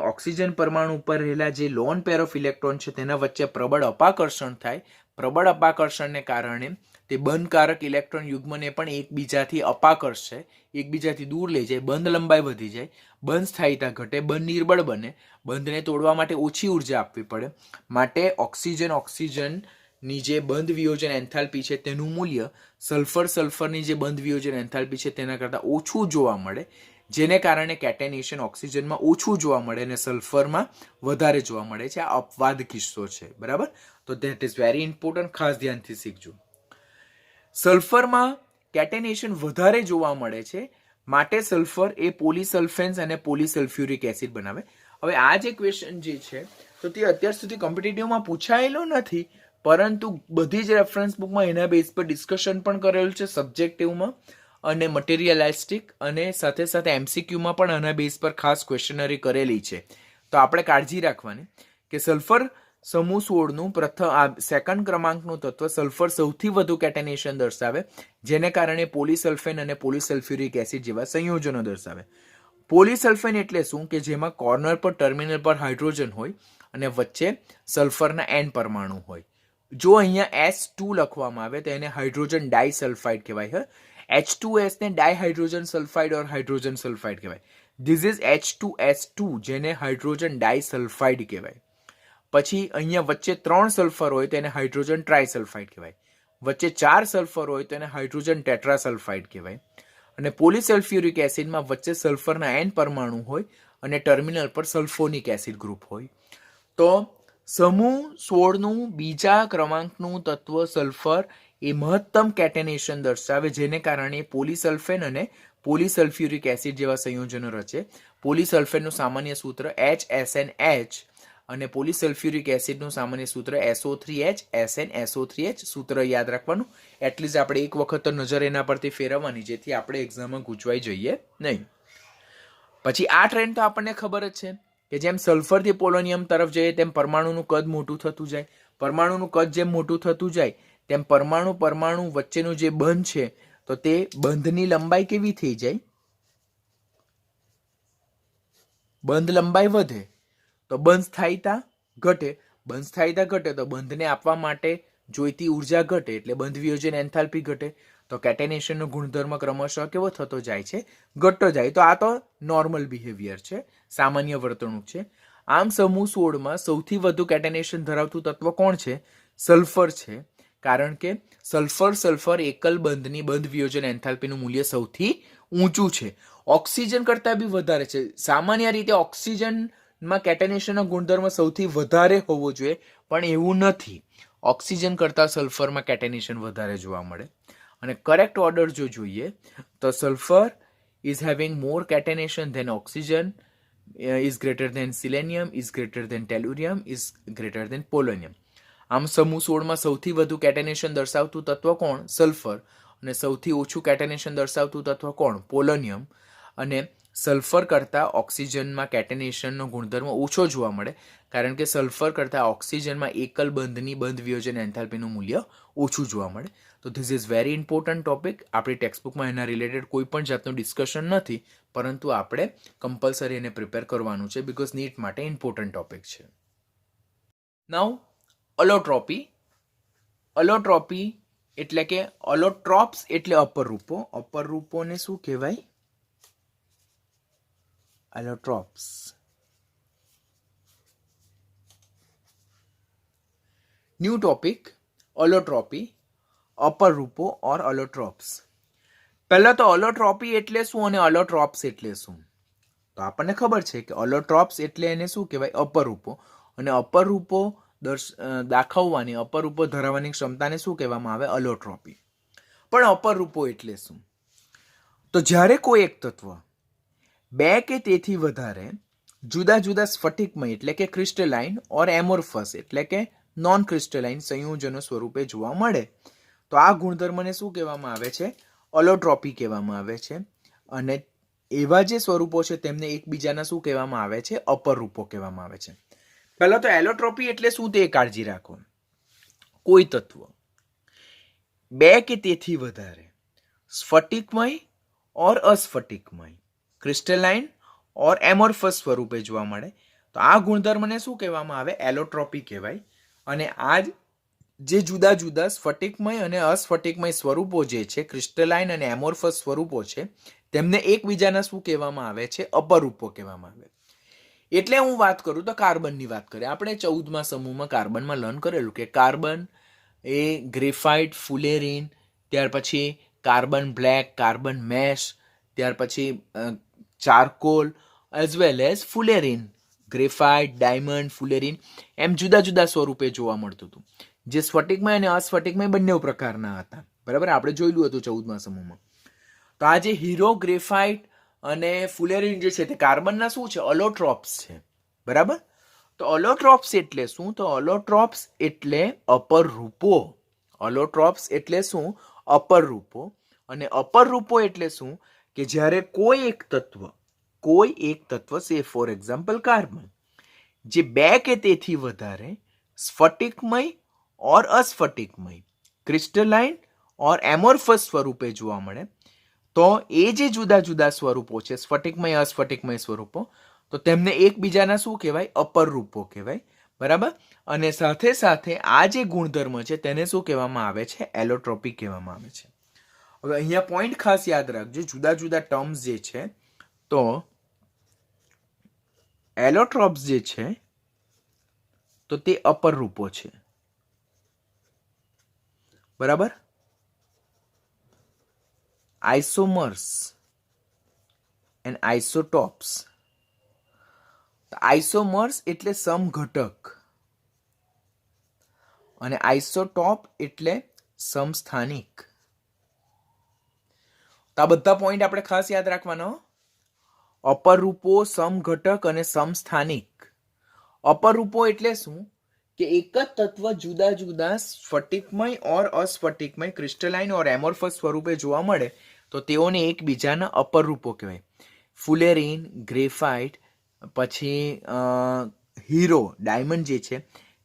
ઓક્સિજન પરમાણુ ઉપર રહેલા જે લોન પેર ઓફ ઇલેક્ટ્રોન છે તેના વચ્ચે પ્રબળ અપાકર્ષણ થાય. પ્રબળ અપાકર્ષણને કારણે તે બંધકારક ઇલેક્ટ્રોન યુગ્મને પણ એકબીજાથી અપાકર્ષે, એકબીજાથી દૂર લઈ જાય, બંધ લંબાઈ વધી જાય, બંધ સ્થાયીતા ઘટે, બંધ નિર્બળ બને, બંધને તોડવા માટે ઓછી ઉર્જા આપવી પડે. માટે ઓક્સિજનની જે બંધ વિયોજન એન્થાલ્પી છે તેનું મૂલ્ય સલ્ફરની જે બંધ વિયોજન એન્થાલ્પી છે તેના કરતાં ઓછું જોવા મળે, જેને કારણે કેટેનેશન ઓક્સિજનમાં ઓછું જોવા મળે અને સલ્ફરમાં વધારે જોવા મળે છે. આ અપવાદ કિસ્સો છે. બરાબર? તો ધેટ ઇઝ વેરી ઇમ્પોર્ટન્ટ. ખાસ ધ્યાનથી શીખજો. સલ્ફરમાં કેટેનેશન વધારે જોવા મળે છે માટે સલ્ફર એ પોલીસલ્ફેન્સ અને પોલીસલ્ફ્યુરિક એસિડ બનાવે. હવે આ જે ક્વેશ્ચન જે છે તો તે અત્યાર સુધી કોમ્પિટિટિવમાં પૂછાયેલો નથી, પરંતુ બધી જ રેફરન્સ બુકમાં એના બેઝ પર ડિસ્કશન પણ કરેલું છે, સબ્જેક્ટિવમાં અને મટીરિયલિસ્ટિક અને સાથે સાથે એમસીક્યુમાં પણ આના બેઝ પર ખાસ ક્વેશ્ચનરી કરેલી છે. તો આપણે કાળજી રાખવાની કે સલ્ફર સમૂહ 16નું સેકન્ડ ક્રમાંકનું તત્વ સલ્ફર સૌથી વધુ કેટેનેશન દર્શાવે, જેને કારણે પોલીસલ્ફેન અને પોલીસલ્ફ્યુરિક એસિડ જેવા સંયોજનો દર્શાવે. પોલીસલ્ફેન એટલે શું? કે જેમાં કોર્નર પર ટર્મિનલ પર હાઇડ્રોજન હોય અને વચ્ચે સલ્ફરના N પરમાણુ હોય. જો અહીંયા S2 લખવામાં આવે તો એને હાઇડ્રોજન ડાયસલ્ફાઇડ કહેવાય. H2S ને ડાયહાઇડ્રોજન સલ્ફાઇડ ઓર હાઇડ્રોજન સલ્ફાઇડ કહેવાય. ધીસ ઇઝ H2S2 જેને હાઇડ્રોજન ડાયસલ્ફાઇડ કહેવાય. પછી અહીંયા વચ્ચે 3 સલ્ફર હોય તો એને હાઇડ્રોજન ટ્રાયસલ્ફાઇડ કહેવાય. વચ્ચે 4 સલ્ફર હોય તો એને હાઇડ્રોજન ટેટ્રાસલ્ફાઇડ કહેવાય. અને પોલીસલ્ફ્યુરિક એસિડમાં વચ્ચે સલ્ફરના N પરમાણુ હોય અને ટર્મિનલ પર સલ્ફોનિક એસિડ ગ્રુપ હોય. તો સમૂહ 16નું બીજા ક્રમાંકનું તત્વ સલ્ફર એ મહત્તમ કેટેનેશન દર્શાવે, જેને કારણે પોલીસલ્ફેન અને પોલીસલ્ફ્યુરિક એસિડ જેવા સંયોજનો રચે. પોલીસલ્ફેનનું સામાન્ય સૂત્ર HSNH અને પોલીસલ્ફ્યુરિક એસિડનું સામાન્ય સૂત્ર SO3H SnSO3H સૂત્ર યાદ રાખવાનું. એટલીસ્ટ આપણે એક વખત તો નજર એના પરથી ફેરવવાની, જેથી આપણે એક્ઝામમાં ગૂંચવાઈ જઈએ નહીં. પછી આ ટ્રેન્ડ તો આપણને ખબર જ છે કે જેમ સલ્ફરથી પોલોનિયમ તરફ જઈએ તેમ પરમાણુનું કદ મોટું થતું જાય. પરમાણુનું કદ જેમ મોટું થતું જાય તેમ પરમાણુ વચ્ચેનું જે બંધ છે તો તે બંધની લંબાઈ કેવી થઈ જાય? બંધ લંબાઈ વધે તો બંધ સ્થાયીતા ઘટે. બંધ સ્થાયીતા ઘટે તો બંધને આપવા માટે જોઈતી ઉર્જા ઘટે, એટલે બંધ વિયોજન એન્થાલ્પી ઘટે. તો કેટેનેશનનો ગુણધર્મ ક્રમશઃ કેવો થતો જાય છે? ઘટતો જાય. તો આ તો નોર્મલ બિહેવિયર છે, સામાન્ય વર્તણૂક છે. આમ સમૂહ 16માં સૌથી વધુ કેટેનેશન ધરાવતું તત્વ કોણ છે? સલ્ફર છે. કારણ કે સલ્ફર એકલ બંધની બંધ વિયોજન એન્થાલ્પીનું મૂલ્ય સૌથી ઊંચું છે. ઓક્સિજન કરતાં બી વધારે છે. સામાન્ય રીતે ઓક્સિજનમાં કેટેનેશનનો ગુણધર્મ સૌથી વધારે હોવો જોઈએ, પણ એવું નથી. ઓક્સિજન કરતાં સલ્ફરમાં કેટેનેશન વધારે જોવા મળે. અને કરેક્ટ ઓર્ડર જો જોઈએ તો sulphur is having more catenation than oxygen, is greater than selenium, is greater than tellurium, is greater than polonium. આમ સમૂહ 16માં સૌથી વધુ કેટેનેશન દર્શાવતું તત્વ કોણ? સલ્ફર. અને સૌથી ઓછું કેટેનેશન દર્શાવતું તત્વ કોણ? પોલોનિયમ. અને સલ્ફર કરતાં ઓક્સિજનમાં કેટેનેશનનો ગુણધર્મ ઓછો જોવા મળે, કારણ કે સલ્ફર કરતાં ઓક્સિજનમાં એકલ બંધની બંધ વિયોજન એન્થાલ્પીનું મૂલ્ય ઓછું જોવા મળે. તો this is very important topic. આપણી ટેક્સ્ટબુકમાં એના રિલેટેડ કોઈ પણ જાતનું ડિસ્કશન નથી, પરંતુ આપણે કમ્પલસરી એને પ્રિપેર કરવાનું છે, બિકોઝ નીટ માટે ઇમ્પોર્ટન્ટ ટોપિક છે. નાઉ અલોટ્રોપી. અલોટ્રોપી એટલે કે અલોટ્રોપ્સ એટલે અપર રૂપો. અપર રૂપોને શું કહેવાય? અલોટ્રોપ્સ. ન્યૂ ટોપિક, અલોટ્રોપી, અપર રૂપો ઓર અલોટ્રોપ્સ. પહેલા તો અલોટ્રોપી એટલે શું અને અલોટ્રોપ્સ એટલે શું? તો આપણને ખબર છે કે અલોટ્રોપ્સ એટલે એને શું કહેવાય? અપર રૂપો. અને અપર રૂપો દાખવવાની, અપર રૂપો ધરાવવાની ક્ષમતાને શું કહેવામાં આવે? અલોટ્રોપી. પણ અપર રૂપો એટલે શું? તો જ્યારે કોઈ એક તત્વ બે કે તેથી વધારે જુદા જુદા સ્ફટિકમય એટલે કે ક્રિસ્ટલાઇન ઓર એમોર્ફસ એટલે કે નોન ક્રિસ્ટલાઇન સંયોજનો સ્વરૂપે જોવા મળે તો આ ગુણધર્મને શું કહેવામાં આવે છે? અલોટ્રોપી કહેવામાં આવે છે. અને એવા જે સ્વરૂપો છે તેમને એકબીજાના શું કહેવામાં આવે છે? અપર રૂપો કહેવામાં આવે છે. પહેલા તો એલોટ્રોપી એટલે શું તે કાળજી રાખો. કોઈ તત્વ બે કે તેથી વધારે સ્ફટિકમય ઓર અસ્ફટિકમય, ક્રિસ્ટલાઇન ઓર એમોર્ફસ સ્વરૂપે જોવા મળે તો આ ગુણધર્મને શું કહેવામાં આવે? એલોટ્રોપી કહેવાય. અને આ જે જુદા જુદા સ્ફટિકમય અને અસ્ફટિકમય સ્વરૂપો જે છે, ક્રિસ્ટલાઇન અને એમોર્ફસ સ્વરૂપો છે, તેમને એકબીજાના શું કહેવામાં આવે છે? અપર રૂપો કહેવામાં આવે. એટલે હું વાત કરું તો કાર્બનની વાત કરીએ. આપણે 14મા સમૂહમાં કાર્બનમાં લર્ન કરેલું કે કાર્બન એ ગ્રેફાઇટ, ફુલેરિન, ત્યાર પછી કાર્બન બ્લેક, કાર્બન મેશ, ત્યાર પછી charcoal as well as fullerene, graphite, diamond, fullerene એમ જુદા જુદા સ્વરૂપે જોવા મળતું હતું, જે સ્ફટિકમય અને અસ્ફટિકમય બંને પ્રકારના હતા. બરાબર, આપણે જોયેલું હતું 14મા સમૂહમાં. તો આ જે હીરો, ગ્રેફાઇટ અને ફુલેરિન જે છે તે કાર્બનના શું છે? અલોટ્રોપ્સ છે. બરાબર. તો અલોટ્રોપ્સ એટલે શું? તો અલોટ્રોપ્સ એટલે અપર રૂપો. અલોટ્રોપ્સ એટલે શું? અપર રૂપો. અને અપર રૂપો એટલે શું? કે જ્યારે કોઈ એક તત્વ સે ફોર એક્ઝામ્પલ કાર્બન જે બે કે તેથી વધારે સ્ફટિકમય ઓર અસ્ફટિકમય, ક્રિસ્ટલાઇન ઓર એમોર્ફસ સ્વરૂપે જોવા મળે તો એ જે જુદા જુદા સ્વરૂપો છે, સ્ફટિકમય અસ્ફટિકમય સ્વરૂપો, તો તેમને એકબીજાના શું કહેવાય? અપર રૂપો કહેવાય. બરાબર. અને સાથે સાથે આ જે ગુણધર્મ છે તેને શું કહેવામાં આવે છે? એલોટ્રોપી કહેવામાં આવે છે. હવે અહીંયા પોઈન્ટ ખાસ યાદ રાખજો, જુદા જુદા ટર્મ્સ જે છે, તો એલોટ્રોપ્સ જે છે તો તે અપર રૂપો છે. બરાબર. Isomers and આઇસોટોપ્સ. આઇસોમર્સ એટલે સમઘટક અને આઇસોટોપ એટલે સમસ્થાનિક. તો આ બધા પોઈન્ટ આપણે ખાસ યાદ રાખવાનો. અપર રૂપો, સમઘટક અને સમસ્થાનિક. અપરૂપો એટલે શું કે એક જ તત્વ જુદા જુદા સ્ફટિકમય ઓર અસ્ફટિકમય ક્રિસ્ટલાઇન ઓર એમોર્ફસ સ્વરૂપે જોવા મળે તો તેઓને એકબીજાના અપરૂપો કહેવાય. ફુલેરીન, ગ્રેફાઇટ, પછી હીરો, ડાયમંડ જે છે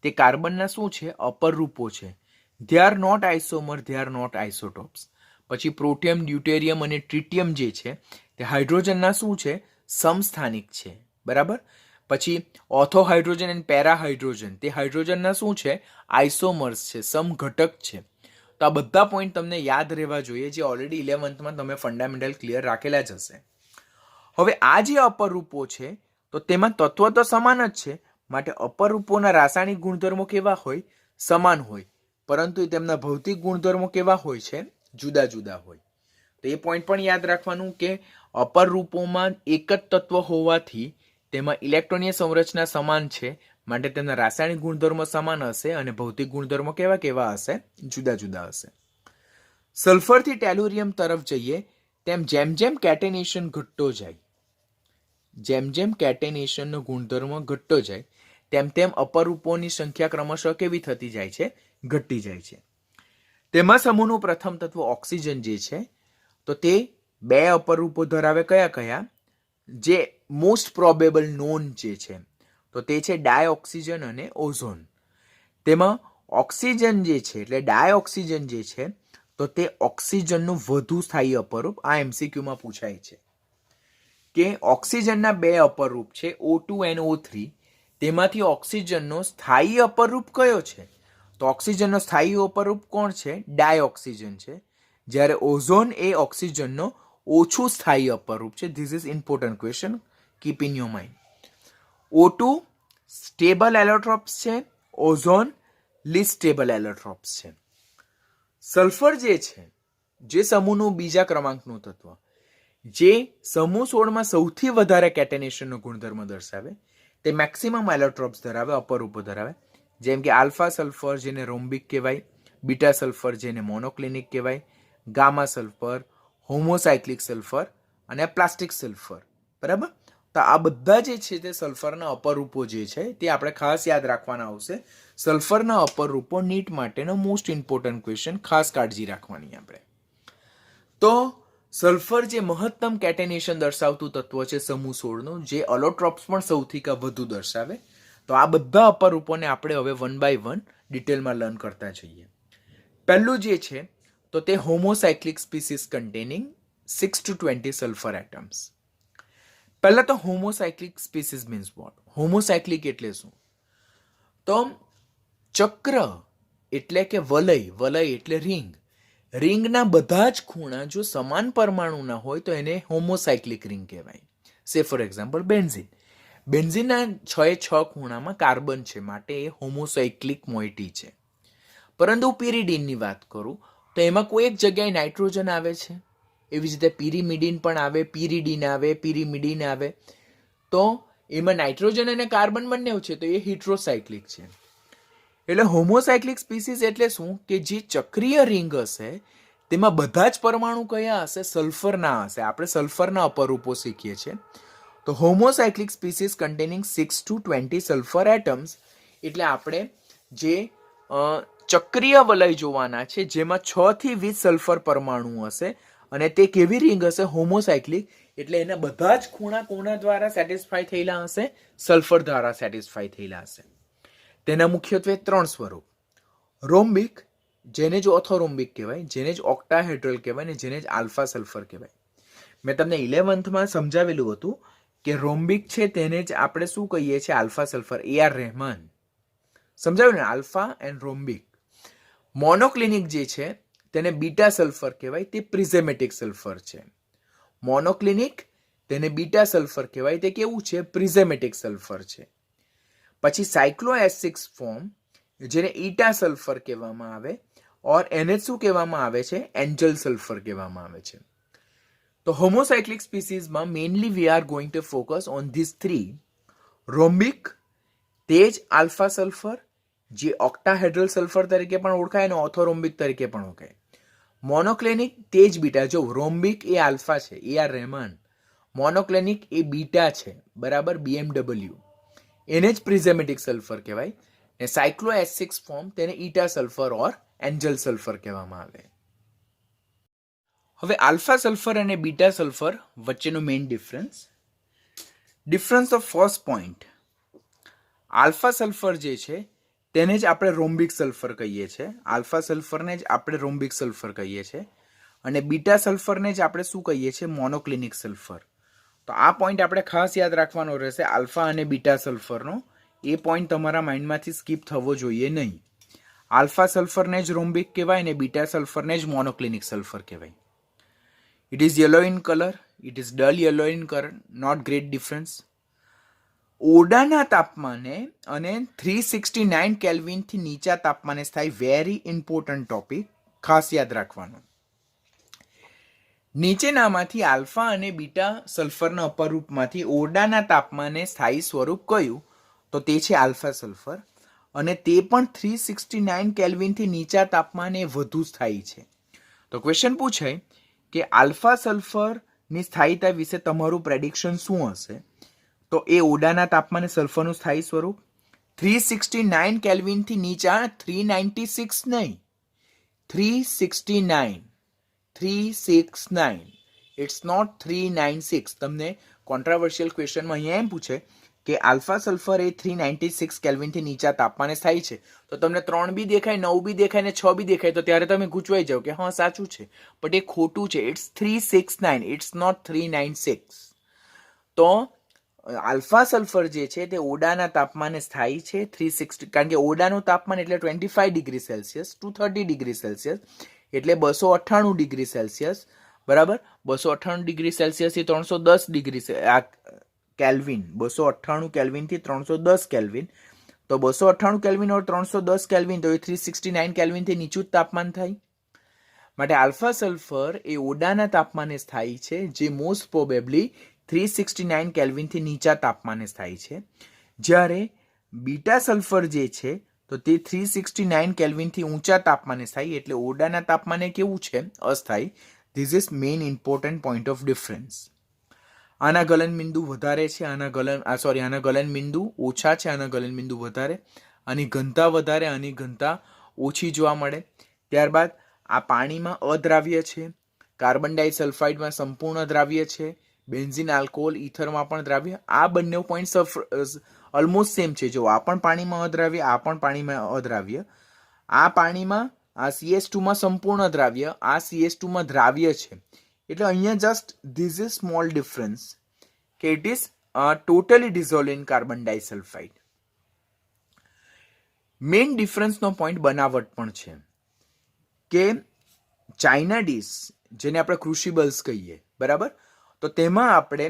તે કાર્બનના શું છે? અપરૂપો છે. They are not isomer, they are not isotopes. પછી પ્રોટિયમ, ડ્યુટેરિયમ અને ટ્રિટિયમ જે છે તે હાઇડ્રોજનના શું છે? સમસ્થાનિક છે. બરાબર. પછી ઓથો હાઇડ્રોજન અને પેરા હાઇડ્રોજન તે હાઇડ્રોજનના શું છે? આઇસોમર્સ છે, સમઘટક છે. તો આ બધા પોઈન્ટ તમને યાદ રહેવા જોઈએ, જે ઓલરેડી 11th તમે ફંડામેન્ટલ ક્લિયર રાખેલા જ હશે. હવે આ જે અપરૂપો છે તો તેમાં તત્વ તો સમાન જ છે, માટે અપરૂપોના રાસાયણિક ગુણધર્મો કેવા હોય? સમાન હોય, પરંતુ તેમના ભૌતિક ગુણધર્મો કેવા હોય છે? જુદા જુદા હોય. તો એ પોઈન્ટ પણ યાદ રાખવાનું કે અપરૂપોમાં એક જ તત્વ હોવાથી તેમાં ઇલેક્ટ્રોનીય સંરચના સમાન છે, માટે તેમના રાસાયણિક ગુણધર્મો સમાન હશે અને ભૌતિક ગુણધર્મો કેવા કેવા હશે? જુદા જુદા હશે. સલ્ફરથી ટેલુરિયમ તરફ જઈએ તેમ જેમ જેમ કેટેનેશન ઘટતો જાય, જેમ જેમ કેટેનેશનનો ગુણધર્મ ઘટતો જાય તેમ તેમ અપરૂપોની સંખ્યા ક્રમશઃ કેવી થતી જાય છે? ઘટતી જાય છે. તેમાં સમૂહનું પ્રથમ તત્વ ઓક્સિજન જે છે તો તે બે અપરૂપો ધરાવે. કયા કયા? જે મોસ્ટ પ્રોબેબલ નોન જે છે તો તે છે ડાયઓક્સિજન અને ઓઝોન. તેમાં ઓક્સિજન જે છે એટલે ડાયઓક્સિજન જે છે તો તે ઓક્સિજનનું વધુ સ્થાયી અપરૂપ. આ એમસીક્યુમાં પૂછાય છે કે ઓક્સિજનના બે અપરૂપ છે O2 અને O3, તેમાંથી ઓક્સિજનનો સ્થાયી અપરૂપ કયો છે? તો ઓક્સિજનનો સ્થાયી અપરૂપ કોણ છે? ડાયઓક્સિજન છે. જ્યારે ઓઝોન એ ઓક્સિજનનો ઓછું સ્થાયી અપરૂપ છે. This is important question, keep in your mind. O2 stable allotropes છે, ઓઝોન લીસ્ટ સ્ટેબલ એલોટ્રોપ્સ છે. સલ્ફર જે છે, જે સમૂહનું બીજા ક્રમાંકનું તત્વ, જે સમૂહ 16માં સૌથી વધારે કેટેનેશનનો ગુણધર્મ દર્શાવે, તે મેક્સિમમ એલોટ્રોપ્સ ધરાવે, અપરૂપો ધરાવે. જેમ કે આલ્ફા સલ્ફર જેને રોમ્બિક કહેવાય, બીટા સલ્ફર જેને મોનોક્લિનિક કહેવાય, ગામા સલ્ફર, હોમોસાયક્લિક સલ્ફર અને પ્લાસ્ટિક સલ્ફર. બરાબર. તો આ બધા જે છે તે સલ્ફરના અપરૂપો જે છે તે આપણે ખાસ યાદ રાખવાના આવશે. સલ્ફરના અપરૂપો નીટ માટેનો મોસ્ટ ઇમ્પોર્ટન્ટ ક્વેશ્ચન, ખાસ કાળજી રાખવાની આપણે. તો સલ્ફર જે મહત્તમ કેટેનેશન દર્શાવતું તત્વ છે સમૂહ 16નું, જે અલોટ્રોપ્સ પણ સૌથી વધુ દર્શાવે. તો આ બધા અપરૂપોને આપણે હવે 1 by 1 ડિટેલમાં લર્ન કરતા જઈએ. પહેલું જે છે તો તે homocyclic species containing 6 to 20 sulphur atoms. પહેલા તો homocyclic species means what? Homocyclic એટલે શું? તો ચક્ર એટલે કે વલય, વલય એટલે રિંગ, રિંગના બધા જ ખૂણા જો સમાન પરમાણુના હોય તો એને હોમોસાયક્લિક રિંગ કહેવાય. સે ફોર એક્ઝામ્પલ બેન્ઝીન. બેન્ઝીનના 6 ખૂણામાં કાર્બન છે, માટે એ હોમોસાયક્લિક મોઇટી છે. પરંતુ પિરિડીનની વાત કરું તો એમાં કોઈ એક જગ્યાએ નાઇટ્રોજન આવે છે, એવી જ રીતે પિરિમિડિન પણ આવે, પિરિડીન આવે, પિરિમિડિન આવે. તો એમાં નાઇટ્રોજન અને કાર્બન બંને છે તો એ હિટ્રોસાયક્લિક છે. એટલે હોમોસાયક્લિક સ્પીસીસ એટલે શું કે જે ચક્રીય રિંગ હશે તેમાં બધા જ પરમાણુ કયા હશે? સલ્ફરના હશે. આપણે સલ્ફરના અપરૂપો શીખીએ છીએ. તો homocyclic species containing 6 to 20 sulphur atoms એટલે આપણે જે ચક્રીય વલય જોવાના છે જેમાં 6 થી 20 સલ્ફર પરમાણુ હશે અને તે કેવી રિંગ હશે? હોમોસાયક્લિક. એટલે એના બધા જ ખૂણા કોના દ્વારા સેટિસ્ફાય થયેલા હશે? સલ્ફર દ્વારા સેટિસ્ફાય થયેલા હશે. તેના મુખ્યત્વે 3 સ્વરૂપ: રોમ્બિક, જેને જ ઓથોરોમ્બિક કહેવાય, જેને જ ઓક્ટાહેડ્રલ કહેવાય ને જેને જ આલ્ફા સલ્ફર કહેવાય. મેં તમને 11th સમજાવેલું હતું કે રોમ્બિક છે તેને જ આપણે શું કહીએ છીએ? Alpha sulphur. AR રહેમાન સમજાવ્યું ને, આલ્ફા એન્ડ રોમ્બિક. મોનોક્લિનિક જે છે તેને બીટા સલ્ફર કહેવાય, તે પ્રિઝમેટિક સલ્ફર છે. મોનોક્લિનિક તેને બીટા સલ્ફર કહેવાય, તે કેવું છે? પ્રિઝમેટિક સલ્ફર છે. પછી સાયક્લોએસિક ફોર્મ જેને ઈટા સલ્ફર કહેવામાં આવે, ઓર એને શું કહેવામાં આવે છે? એન્જલ સલ્ફર કહેવામાં આવે છે. તો હોમોસાયક્લિક સ્પીસીસમાં mainly we are going to focus on this 3: rhombic, તે જ આલ્ફા સલ્ફર જે ઓક્ટાહેડ્રલ સલ્ફર તરીકે પણ ઓળખાય અને ઓથોરોમ્બિક તરીકે પણ ઓળખાય. મોનોક્લિનિક તે જ બીટા. જો રોમ્બિક એ આલ્ફા છે, AR રહેમાન. મોનોક્લિનિક એ બીટા છે, બરાબર, BMW. એને જ પ્રિઝમેટિક સલ્ફર કહેવાય. ને સાયક્લોએસિક્સ ફોર્મ તેને ઈટા સલ્ફર ઓર એન્જલ સલ્ફર કહેવામાં આવે. હવે આલ્ફા સલ્ફર અને બીટા સલ્ફર વચ્ચેનો main difference of first point. Alpha sulphur જે છે તેને જ આપણે રોમ્બિક સલ્ફર કહીએ છીએ. આલ્ફા સલ્ફરને જ આપણે રોમ્બિક સલ્ફર કહીએ છીએ અને બીટા સલ્ફરને જ આપણે શું કહીએ છીએ? મોનોક્લિનિક સલ્ફર. તો આ પોઈન્ટ આપણે ખાસ યાદ રાખવાનો રહેશે આલ્ફા અને બીટા સલ્ફરનો. એ પોઈન્ટ તમારા માઇન્ડમાંથી સ્કીપ થવો જોઈએ નહીં. આલ્ફા સલ્ફરને જ રોમ્બિક કહેવાય અને બીટા સલ્ફરને જ મોનોક્લિનિક સલ્ફર કહેવાય. It is yellow in colour, it is dull yellow in colour, not great difference. ઓરડાના તાપમાને અને 369 કેલ્વિનથી નીચા તાપમાને થાય. વેરી ઇમ્પોર્ટન્ટ ટોપિક, ખાસ યાદ રાખવાનો. નીચેનામાંથી આલ્ફા અને બીટા સલ્ફરના અપરૂપમાંથી ઓરડાના તાપમાને સ્થાયી સ્વરૂપ કયું? તો તે છે આલ્ફા સલ્ફર અને તે પણ 369 કેલ્વિનથી નીચા તાપમાને વધુ સ્થાયી છે. તો ક્વેશ્ચન પૂછાય કે આલ્ફા સલ્ફરની સ્થાયીતા વિશે તમારું પ્રેડિક્શન શું હશે? તો એ ઓરડાના તાપમાને સલ્ફરનું સ્થાયી સ્વરૂપ 369 કેલ્વિનથી નીચા, 396 નહીં, 369. It's not 396. તમને કોન્ટ્રાવર્શિયલ ક્વેશ્ચનમાં અહીંયા એમ પૂછે કે આલ્ફા સલ્ફર એ 396 કેલ્વિનથી નીચા તાપમાને સ્થાયી છે. તો તમને 3 બી દેખાય, 9 બી દેખાય ને 6 બી દેખાય, તો ત્યારે તમે ગૂંચવાઈ જાઓ કે હા સાચું છે, બટ એ ખોટું છે. It's 369, it's not 396. તો આલ્ફા સલ્ફર જે છે તે ઓરડાના તાપમાને સ્થાયી છે 360, કારણ કે ઓરડાનું તાપમાન એટલે 25 degree Celsius to 30 degree Celsius, એટલે 298 ડિગ્રી સેલ્સિયસ, બરાબર. 298 ડિગ્રી સેલ્સિયસથી 310 ડિગ્રી કેલ્વિન, 298 કેલ્વિનથી 310 કેલ્વિન. તો 298 કેલ્વિન ઓર 310 કેલ્વિન, તો એ 369 કેલ્વિનથી નીચું જ તાપમાન થાય. માટે આલ્ફા સલ્ફર એ ઓરડાના તાપમાને સ્થાયી છે, જે મોસ્ટ પ્રોબેબલી 369 કેલ્વિનથી નીચા તાપમાને સ્થાયી છે. જ્યારે બીટા સલ્ફર જે છે તો તે 369 કેલ્વિનથી ઊંચા તાપમાને સ્થાયી, એટલે ઓરડાના તાપમાને કેવું છે? અસ્થાયી. This is main important point of difference. આના ગલનબિંદુ વધારે છે, આના ગલનબિંદુ ઓછા છે, આના ગલનબિંદુ વધારે, આની ઘનતા વધારે, આની ઘનતા ઓછી જોવા મળે. ત્યારબાદ આ પાણીમાં અદ્રાવ્ય છે, કાર્બન ડાયસલ્ફાઇડમાં સંપૂર્ણ દ્રાવ્ય છે, બેન્ઝીન, આલ્કોહોલ, ઇથરમાં પણ દ્રાવ્ય. આ બંને પોઈન્ટ ઓલમોસ્ટ સેમ છે. જો આ પણ પાણીમાં અદ્રાવ્ય, આ પણ પાણીમાં અદ્રાવ્ય. આ પાણીમાં આ CS2માં સંપૂર્ણ દ્રાવ્ય, આ CS2માં દ્રાવ્ય છે. એટલે અહીંયા just this is small difference કે it is totally dissolve in carbon disulphide. Main ડિફરન્સનો પોઈન્ટ બનાવટ પણ છે કે ચાઇના ડીશ, જેને આપણે ક્રુશિબલ્સ કહીએ, બરાબર, તો તેમાં આપણે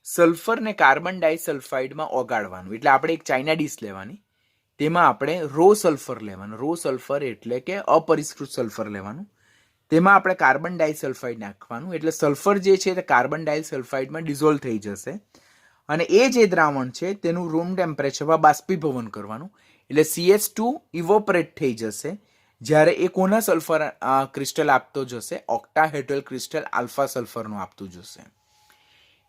સલ્ફરને કાર્બન ડાયસલ્ફાઇડમાં ઓગાળવાનું. એટલે આપણે એક ચાઇના ડીશ લેવાની, તેમાં આપણે રો સલ્ફર લેવાનું. રો સલ્ફર એટલે કે અપરિષ્કૃત સલ્ફર લેવાનું. તેમાં આપણે કાર્બન ડાયસલ્ફાઇડ નાખવાનું. એટલે સલ્ફર જે છે તે કાર્બન ડાયસલ્ફાઇડમાં ડિઝોલ્વ થઈ જશે અને એ જે દ્રાવણ છે તેનું રૂમ ટેમ્પરેચરમાં બાષ્પીભવન કરવાનું. એટલે CH2 ઇવોપરેટ થઈ જશે. જ્યારે એ કોના સલ્ફર ક્રિસ્ટલ આપતો જશે? ઓક્ટાહેડ્રલ ક્રિસ્ટલ આલ્ફા સલ્ફરનું આપતું જશે.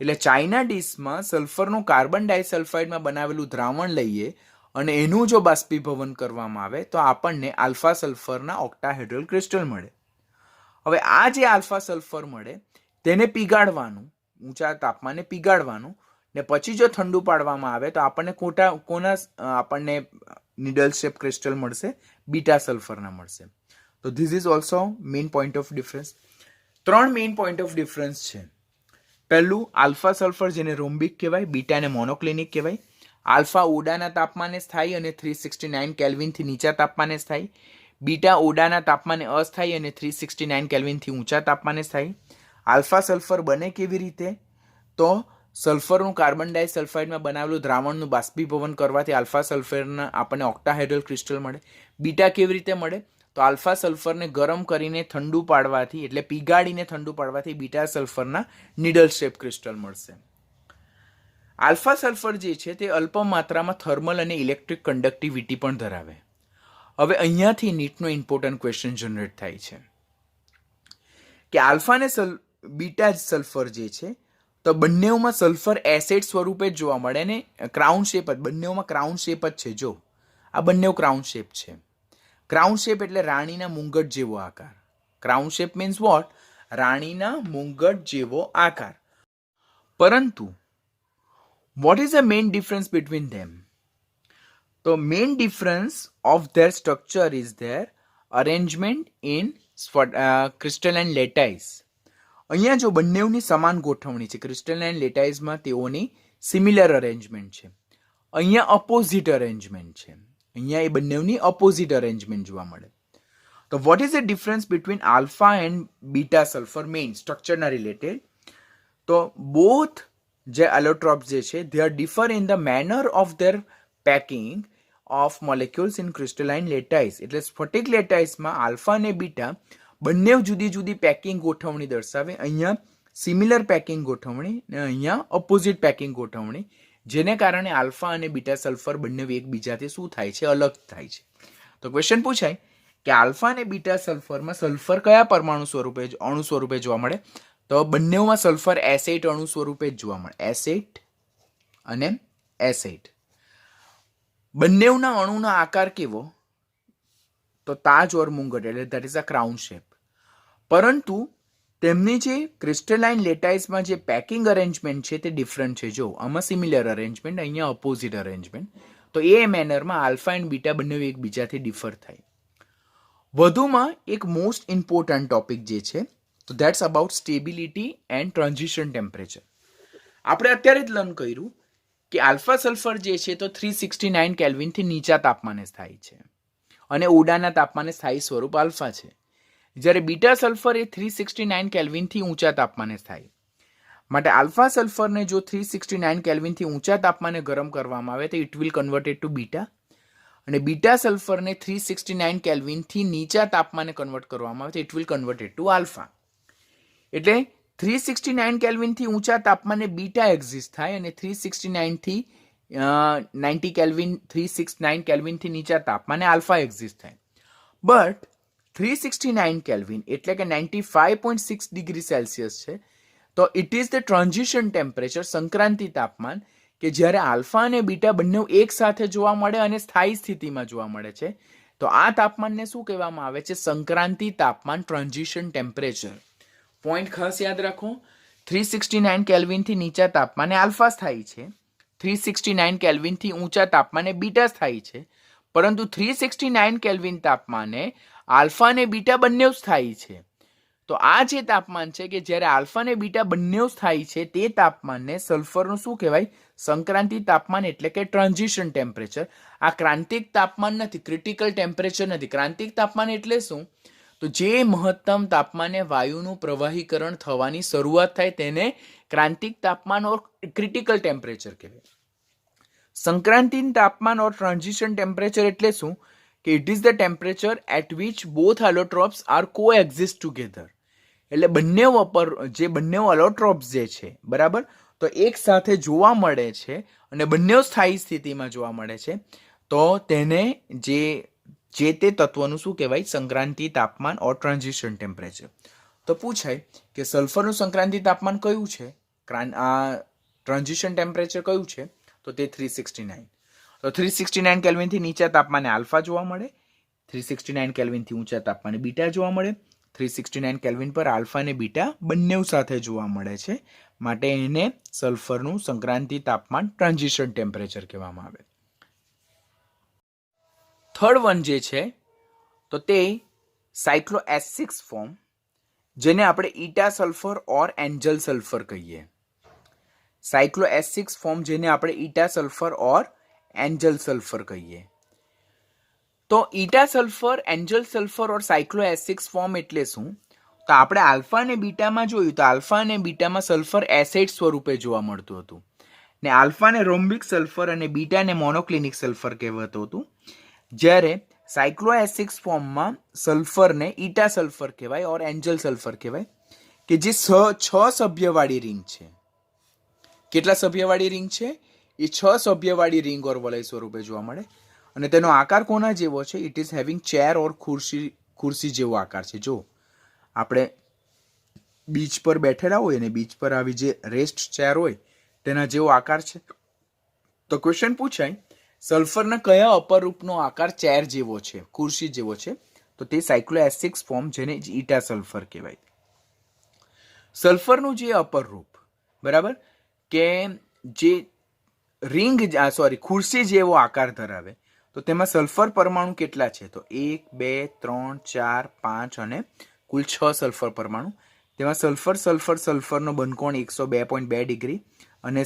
એટલે ચાઇના ડીશમાં સલ્ફરનું કાર્બન ડાયસલ્ફાઇડમાં બનાવેલું દ્રાવણ લઈએ અને એનું જો બાષ્પીભવન કરવામાં આવે તો આપણને આલ્ફા સલ્ફરના ઓક્ટાહેડ્રલ ક્રિસ્ટલ મળે. હવે આ જે આલ્ફા સલ્ફર મળે તેને પીગાળવાનું, ઊંચા તાપમાને પીગાળવાનું, ને પછી જો ઠંડુ પાડવામાં આવે તો આપણને આપણને નીડલ શેપ ક્રિસ્ટલ મળશે, બીટા સલ્ફરના મળશે. તો this is also main point of difference. 3 main point of difference છે. પહેલું આલ્ફા સલ્ફર, જેને રોમ્બિક કહેવાય, બીટાને મોનોક્લિનિક કહેવાય. આલ્ફા ઓરડાના તાપમાને સ્થાયી અને 369 કેલ્વિનથી નીચા તાપમાને સ્થાયી. બીટા ઓરડાના તાપમાને અસ્થાયી અને 369 કેલ્વિનથી ઊંચા તાપમાને સ્થાયી. આલ્ફા સલ્ફર બને કેવી રીતે? તો સલ્ફરનું કાર્બન ડાયસલ્ફાઇડમાં બનાવેલું દ્રાવણનું બાષ્પીભવન કરવાથી આલ્ફા સલ્ફરના આપણને ઓક્ટાહેડ્રલ ક્રિસ્ટલ મળે. બીટા કેવી રીતે મળે? તો આલ્ફા સલ્ફરને ગરમ કરીને ઠંડુ પાડવાથી, એટલે પીગાળીને ઠંડુ પાડવાથી બીટા સલ્ફરના નીડલ શેપ ક્રિસ્ટલ મળશે. આલ્ફા સલ્ફર જે છે તે અલ્પ માત્રામાં થર્મલ અને ઇલેક્ટ્રિક કન્ડક્ટિવિટી પણ ધરાવે. હવે અહીંયાથી નીટનો ઇમ્પોર્ટન્ટ ક્વેશ્ચન જનરેટ થાય છે કે આલ્ફા અને બીટા સલ્ફર જે છે તો બંનેઓમાં સલ્ફર એસિડ સ્વરૂપે જ જોવા મળે ને ક્રાઉન શેપ જ, બંનેઓમાં ક્રાઉન શેપ જ છે. જો આ બંને ક્રાઉન શેપ છે. ક્રાઉન શેપ એટલે રાણીના મુંગટ જેવો આકાર. Crown shape means what? રાણીના મુંગટ જેવો આકાર. પરંતુ what is the main difference between them? The main difference of their structure is their arrangement in crystalline lattice. અહીંયા જો બંનેની સમાન ગોઠવણી છે, ક્રિસ્ટલાઇન લેટાઇસમાં તેઓની સિમિલર અરેન્જમેન્ટ છે. અહીંયા અપોઝિટ અરેન્જમેન્ટ છે. અહીંયા એ બંનેની અપોઝિટ અરેન્જમેન્ટ જોવા મળે. તો what is the difference between alpha and beta sulphur main સ્ટ્રક્ચરના રિલેટેડ? તો બોથ જે એલોટ્રોપ્સ જે છે they are differ in the manner of their packing of molecules in crystalline lattice. એટલે સ્ફટિક લેટાઇસમાં આલ્ફા અને બીટા બંને જુદી જુદી પેકિંગ ગોઠવણી દર્શાવે. અહીંયા સિમિલર પેકિંગ ગોઠવણી અને અહીંયા અપોઝિટ પેકિંગ ગોઠવણી, જેને કારણે આલ્ફા અને બીટા સલ્ફર બંને એકબીજાથી શું થાય છે? અલગ થાય છે. તો ક્વેશ્ચન પૂછાય કે આલ્ફા અને બીટા સલ્ફરમાં સલ્ફર કયા પરમાણુ સ્વરૂપે અણુ સ્વરૂપે જોવા મળે? તો બંનેમાં સલ્ફર એસેટ અણુ સ્વરૂપે જ જોવા મળે. એસેટ અને એસેટ. બંનેના અણુનો આકાર કેવો? તો તાજ ઓર મુંગટ, એટલે that is a crown shape. પરંતુ તેમની જે ક્રિસ્ટલાઇન લેટાઇસમાં જે પેકિંગ અરેન્જમેન્ટ છે તે ડિફરન્ટ છે. જો આમાં સિમિલર અરેન્જમેન્ટ, અહીંયા ઓપોઝિટ અરેન્જમેન્ટ. તો એ મેનરમાં આલ્ફા એન્ડ બીટા બંને એકબીજાથી ડિફર થાય. વધુમાં એક મોસ્ટ ઇમ્પોર્ટન્ટ ટોપિક જે છે તો that's about stability and transition temperature. આપણે અત્યારે જ લર્ન કર્યું કે આલ્ફા સલ્ફર જે છે તો 369 કેલ્વિનથી નીચા તાપમાને સ્થાયી છે અને ઓડાના તાપમાને સ્થાયી સ્વરૂપ આલ્ફા છે. જ્યારે બીટા સલ્ફર એ 369 કેલ્વિનથી ઊંચા તાપમાને સ્થાયી. માટે આલ્ફા સલ્ફરને જો 369 કેલ્વિનથી ઊંચા તાપમાને ગરમ કરવામાં આવે તો it will converted to beta, અને બીટા સલ્ફરને 369 કેલ્વિનથી નીચા તાપમાને કન્વર્ટ કરવામાં આવે તો it will converted to alpha. એટલે 369 કેલ્વિનથી ઊંચા તાપમાને બીટા એક્ઝિસ્ટ થાય અને 369 થી 90 કેલ્વિન 369 કેલ્વિનથી નીચા તાપમાને આલ્ફા એક્ઝિસ્ટ થાય. બટ 369 કેલ્વિન એટલે કે 95.6 ડિગ્રી સેલ્સિયસ છે. તો it is the transition temperature, Sankranti તાપમાન, કે જ્યારે આલ્ફા અને બીટા બંને એક સાથે જોવા મળે અને સ્થાયી સ્થિતિમાં જોવા મળે છે. તો આ તાપમાનને શું કહેવામાં આવે છે? સંક્રાંતિ તાપમાન, ટ્રાન્ઝિશન ટેમ્પરેચર. પોઈન્ટ ખાસ યાદ રાખો, 369 કેલ્વિનથી નીચા તાપમાને આલ્ફા સ્થાયી છે, 369 કેલ્વિનથી ઊંચા તાપમાને બીટા સ્થાયી છે. પરંતુ 369 કેલ્વિન તાપમાને આલ્ફા અને બીટા બંને સ્થાયી છે. તો આ જે તાપમાન છે કે જ્યારે આલ્ફા અને બીટા બંને સ્થાયી છે તે તાપમાનને સલ્ફરનું શું કહેવાય? સંક્રાંતિ તાપમાન એટલે કે ટ્રાન્ઝિશન ટેમ્પરેચર. આ ક્રાંતિક તાપમાન નથી, ક્રિટિકલ ટેમ્પરેચર નથી. ક્રાંતિક તાપમાન એટલે શું? તો જે મહત્તમ તાપમાને વાયુનું પ્રવાહીકરણ થવાની શરૂઆત થાય તેને ક્રાંતિક તાપમાન ઓર ક્રિટિકલ ટેમ્પરેચર કહેવાય. સંક્રાંતિ તાપમાન ઓર ટ્રાન્ઝિશન ટેમ્પરેચર એટલે શું? કે it is the temperature at which both allotropes are coexist together. એટલે બંને એલોટ્રોપ્સ જે છે, બરાબર, તો એક સાથે જોવા મળે છે અને બંને સ્થાયી સ્થિતિમાં જોવા મળે છે. તો તેને જે તે તત્વનું શું કહેવાય? સંક્રાંતિ તાપમાન ઓર ટ્રાન્ઝિશન ટેમ્પરેચર. તો પૂછાય કે સલ્ફરનું સંક્રાંતિ તાપમાન કયું છે? ટ્રાન્ઝિશન ટેમ્પરેચર કયું છે? તો તે 369. તો 369 કેલ્વિનથી નીચા તાપમાને આલ્ફા જોવા મળે, 369 કેલ્વિનથી ઊંચા તાપમાને બીટા જોવા મળે. 369 કેલ્વિન પર આલ્ફા અને બીટા બંને સાથે જોવા મળે છે, માટે એને સલ્ફરનું સંક્રાંતિ તાપમાન, ટ્રાન્ઝિશન ટેમ્પરેચર કહેવામાં આવે. થર્ડ વન જે છે તો તે સાયક્લો S6 ફોર્મ, જેને આપણે ઈટા સલ્ફર ઓર એન્જલ સલ્ફર કહીએ. સાયક્લો S6 ફોર્મ જેને આપણે ઈટા સલ્ફર ઓર એન્જલ સલ્ફર કહીએ. તો ઈટા સલ્ફર, એન્જલ સલ્ફર ઓર સાયક્લો S6 ફોર્મ એટલે શું? તો આપણે આલ્ફા અને બીટામાં જોયું તો આલ્ફા અને બીટામાં સલ્ફર એસિડ સ્વરૂપે જોવા મળતું હતું ને આલ્ફાને રોમ્બિક સલ્ફર અને બીટાને મોનોક્લિનિક સલ્ફર કહેવાતું હતું. જ્યારે સાયક્લો S6 ફોર્મમાં સલ્ફરને ઈટા સલ્ફર કહેવાય ઓર એન્જલ સલ્ફર કહેવાય, કે જે 6 સભ્યવાળી રિંગ છે. કેટલા સભ્યવાળી રિંગ છે? એ 6 સભ્યવાળી રિંગ ઓર વલય સ્વરૂપે જોવા મળે અને તેનો આકાર કોના જેવો છે? ઇટ ઇઝ હેવિંગ ચેર ઓર ખુરશી જેવો આકાર છે. જો આપણે બીચ પર બેઠેલા હોય ને બીચ પર આવી જે રેસ્ટ ચેર હોય તેના જેવો આકાર છે. તો ક્વેશ્ચન પૂછાય સલ્ફરના કયા અપરૂપનો આકાર ચેર જેવો છે, ખુરશી જેવો છે? તો તે સાયક્લોએસિડ ફોર્મ, જેને ઈટા સલ્ફર કહેવાય. સલ્ફરનું જે અપર રૂપ, બરાબર, કે જે ખુરશી જેવો આકાર ધરાવે, તો તેમાં સલ્ફર પરમાણુ કેટલા છે? તો 1 2 3 4 5 અને કુલ 6 સલ્ફર પરમાણુ. તેમાં સલ્ફરનો બંધકોણ 102.2 ડિગ્રી અને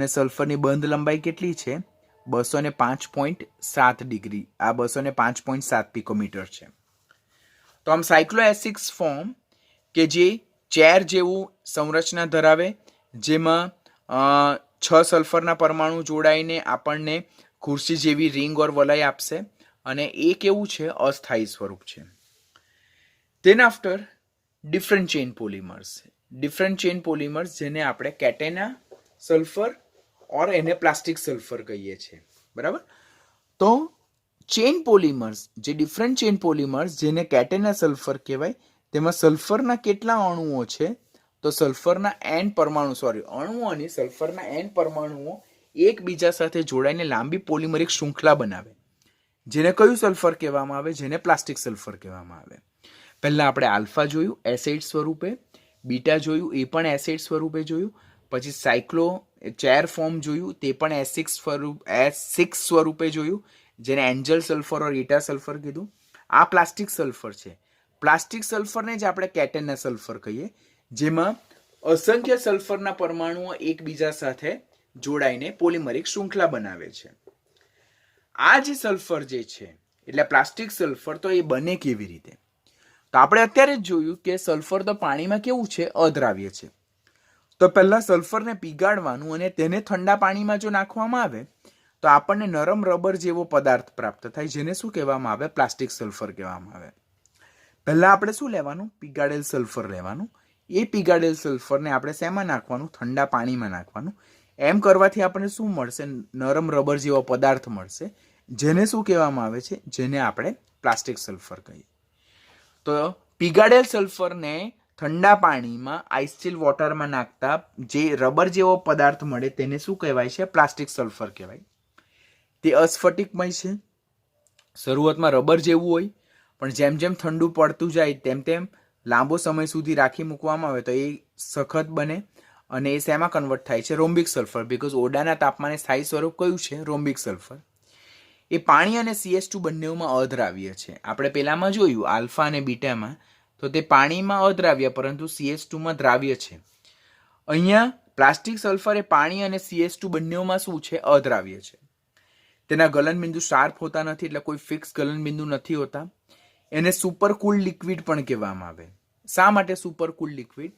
સલ્ફરની બંધ લંબાઈ કેટલી છે? 205.7 ડિગ્રી. આ 205.7 પિકોમીટર છે. તો આમ સાયક્લોએસિડ ફોર્મ કે જે ચેર જેવું સંરચના ધરાવે, જેમાં 6 સલ્ફરના પરમાણુ જોડાઈને આપણને ખુરશી જેવી રિંગ ઓર વલય આપશે, અને એ કેવું છે? અસ્થાયી સ્વરૂપ છે. Than after different chain polymers, જેને આપણે કેટેના સલ્ફર ઓર એને પ્લાસ્ટિક સલ્ફર કહીએ છીએ, બરાબર. તો ચેઇન પોલિમર્સ, જે ડિફરન્ટ ચેઇન પોલિમર્સ, જેને કેટેના સલ્ફર કહેવાય, તેમાં સલ્ફરના કેટલા અણુઓ છે? તો સલ્ફરના અણુઓ અને સલ્ફરના n પરમાણુઓ એકબીજા સાથે જોડાઈને લાંબી પોલિમરિક શૃંખલા બનાવે, જેને કયું સલ્ફર કહેવામાં આવે? જેને પ્લાસ્ટિક સલ્ફર કહેવામાં આવે. પહેલા આપણે આલ્ફા જોયું એસિડ સ્વરૂપે, બીટા જોયું એ પણ એસિડ સ્વરૂપે જોયું, પછી સાયક્લો ચેર ફોર્મ જોયું, તે પણ એસિડ સ્વરૂપે જોયું, જેને એન્જલ સલ્ફર ઓર ઈટા સલ્ફર કીધું. આ પ્લાસ્ટિક સલ્ફર છે. પ્લાસ્ટિક સલ્ફરને જ આપણે કેટેના સલ્ફર કહીએ, જેમાં અસંખ્ય સલ્ફરના પરમાણુઓ એકબીજા સાથે જોડાઈને પોલિમરિક શૃંખલા બનાવે છે. આ જે સલ્ફર જે છે એટલે પ્લાસ્ટિક સલ્ફર, તો એ બને કેવી રીતે? તો આપણે અત્યારે જ જોયું કે સલ્ફર તો પાણીમાં કેવું છે? અદ્રાવ્ય છે. તો પહેલા સલ્ફરને પીગાળવાનું અને તેને ઠંડા પાણીમાં જો નાખવામાં આવે તો આપણને નરમ રબર જેવો પદાર્થ પ્રાપ્ત થાય, જેને શું કહેવામાં આવે? પ્લાસ્ટિક સલ્ફર કહેવામાં આવે. પહેલા આપણે શું લેવાનું? પીગાળેલ સલ્ફર લેવાનું. એ પીગાળેલ સલ્ફરને આપણે શેમાં નાખવાનું? ઠંડા પાણીમાં નાખવાનું. એમ કરવાથી આપણને શું મળશે? નરમ રબર જેવો પદાર્થ મળશે, જેને શું કહેવામાં આવે છે? જેને આપણે પ્લાસ્ટિક સલ્ફર કહીએ. તો પીગાળેલ સલ્ફરને ઠંડા પાણીમાં આઈસ ચીલ વોટરમાં નાખતા જે રબર જેવો પદાર્થ મળે તેને શું કહેવાય છે? પ્લાસ્ટિક સલ્ફર કહેવાય. તે અસ્ફટિકમય છે. શરૂઆતમાં રબર જેવું હોય, પણ જેમ જેમ ઠંડુ પડતું જાય તેમ તેમ લાંબો સમય સુધી રાખી મૂકવામાં આવે તો એ સખત બને, અને એ શેમાં કન્વર્ટ થાય છે? રોમ્બિક સલ્ફર. બીકોઝ ઓરડાના તાપમાને સ્થાયી સ્વરૂપ કયું છે? રોમ્બિક સલ્ફર. એ પાણી અને CS2 બંનેમાં અદ્રાવ્ય છે. આપણે પેલામાં જોયું આલ્ફા અને બીટામાં, તો તે પાણીમાં અદ્રાવ્ય પરંતુ CS2માં દ્રાવ્ય છે. અહીંયા પ્લાસ્ટિક સલ્ફર એ પાણી અને CS2 બંનેમાં શું છે? અદ્રાવ્ય છે. તેના ગલનબિંદુ શાર્પ હોતા નથી, એટલે કોઈ ફિક્સ ગલનબિંદુ નથી હોતા. એને સુપરકૂલ લિક્વિડ પણ કહેવામાં આવે. શા માટે સુપરકૂલ લિક્વિડ?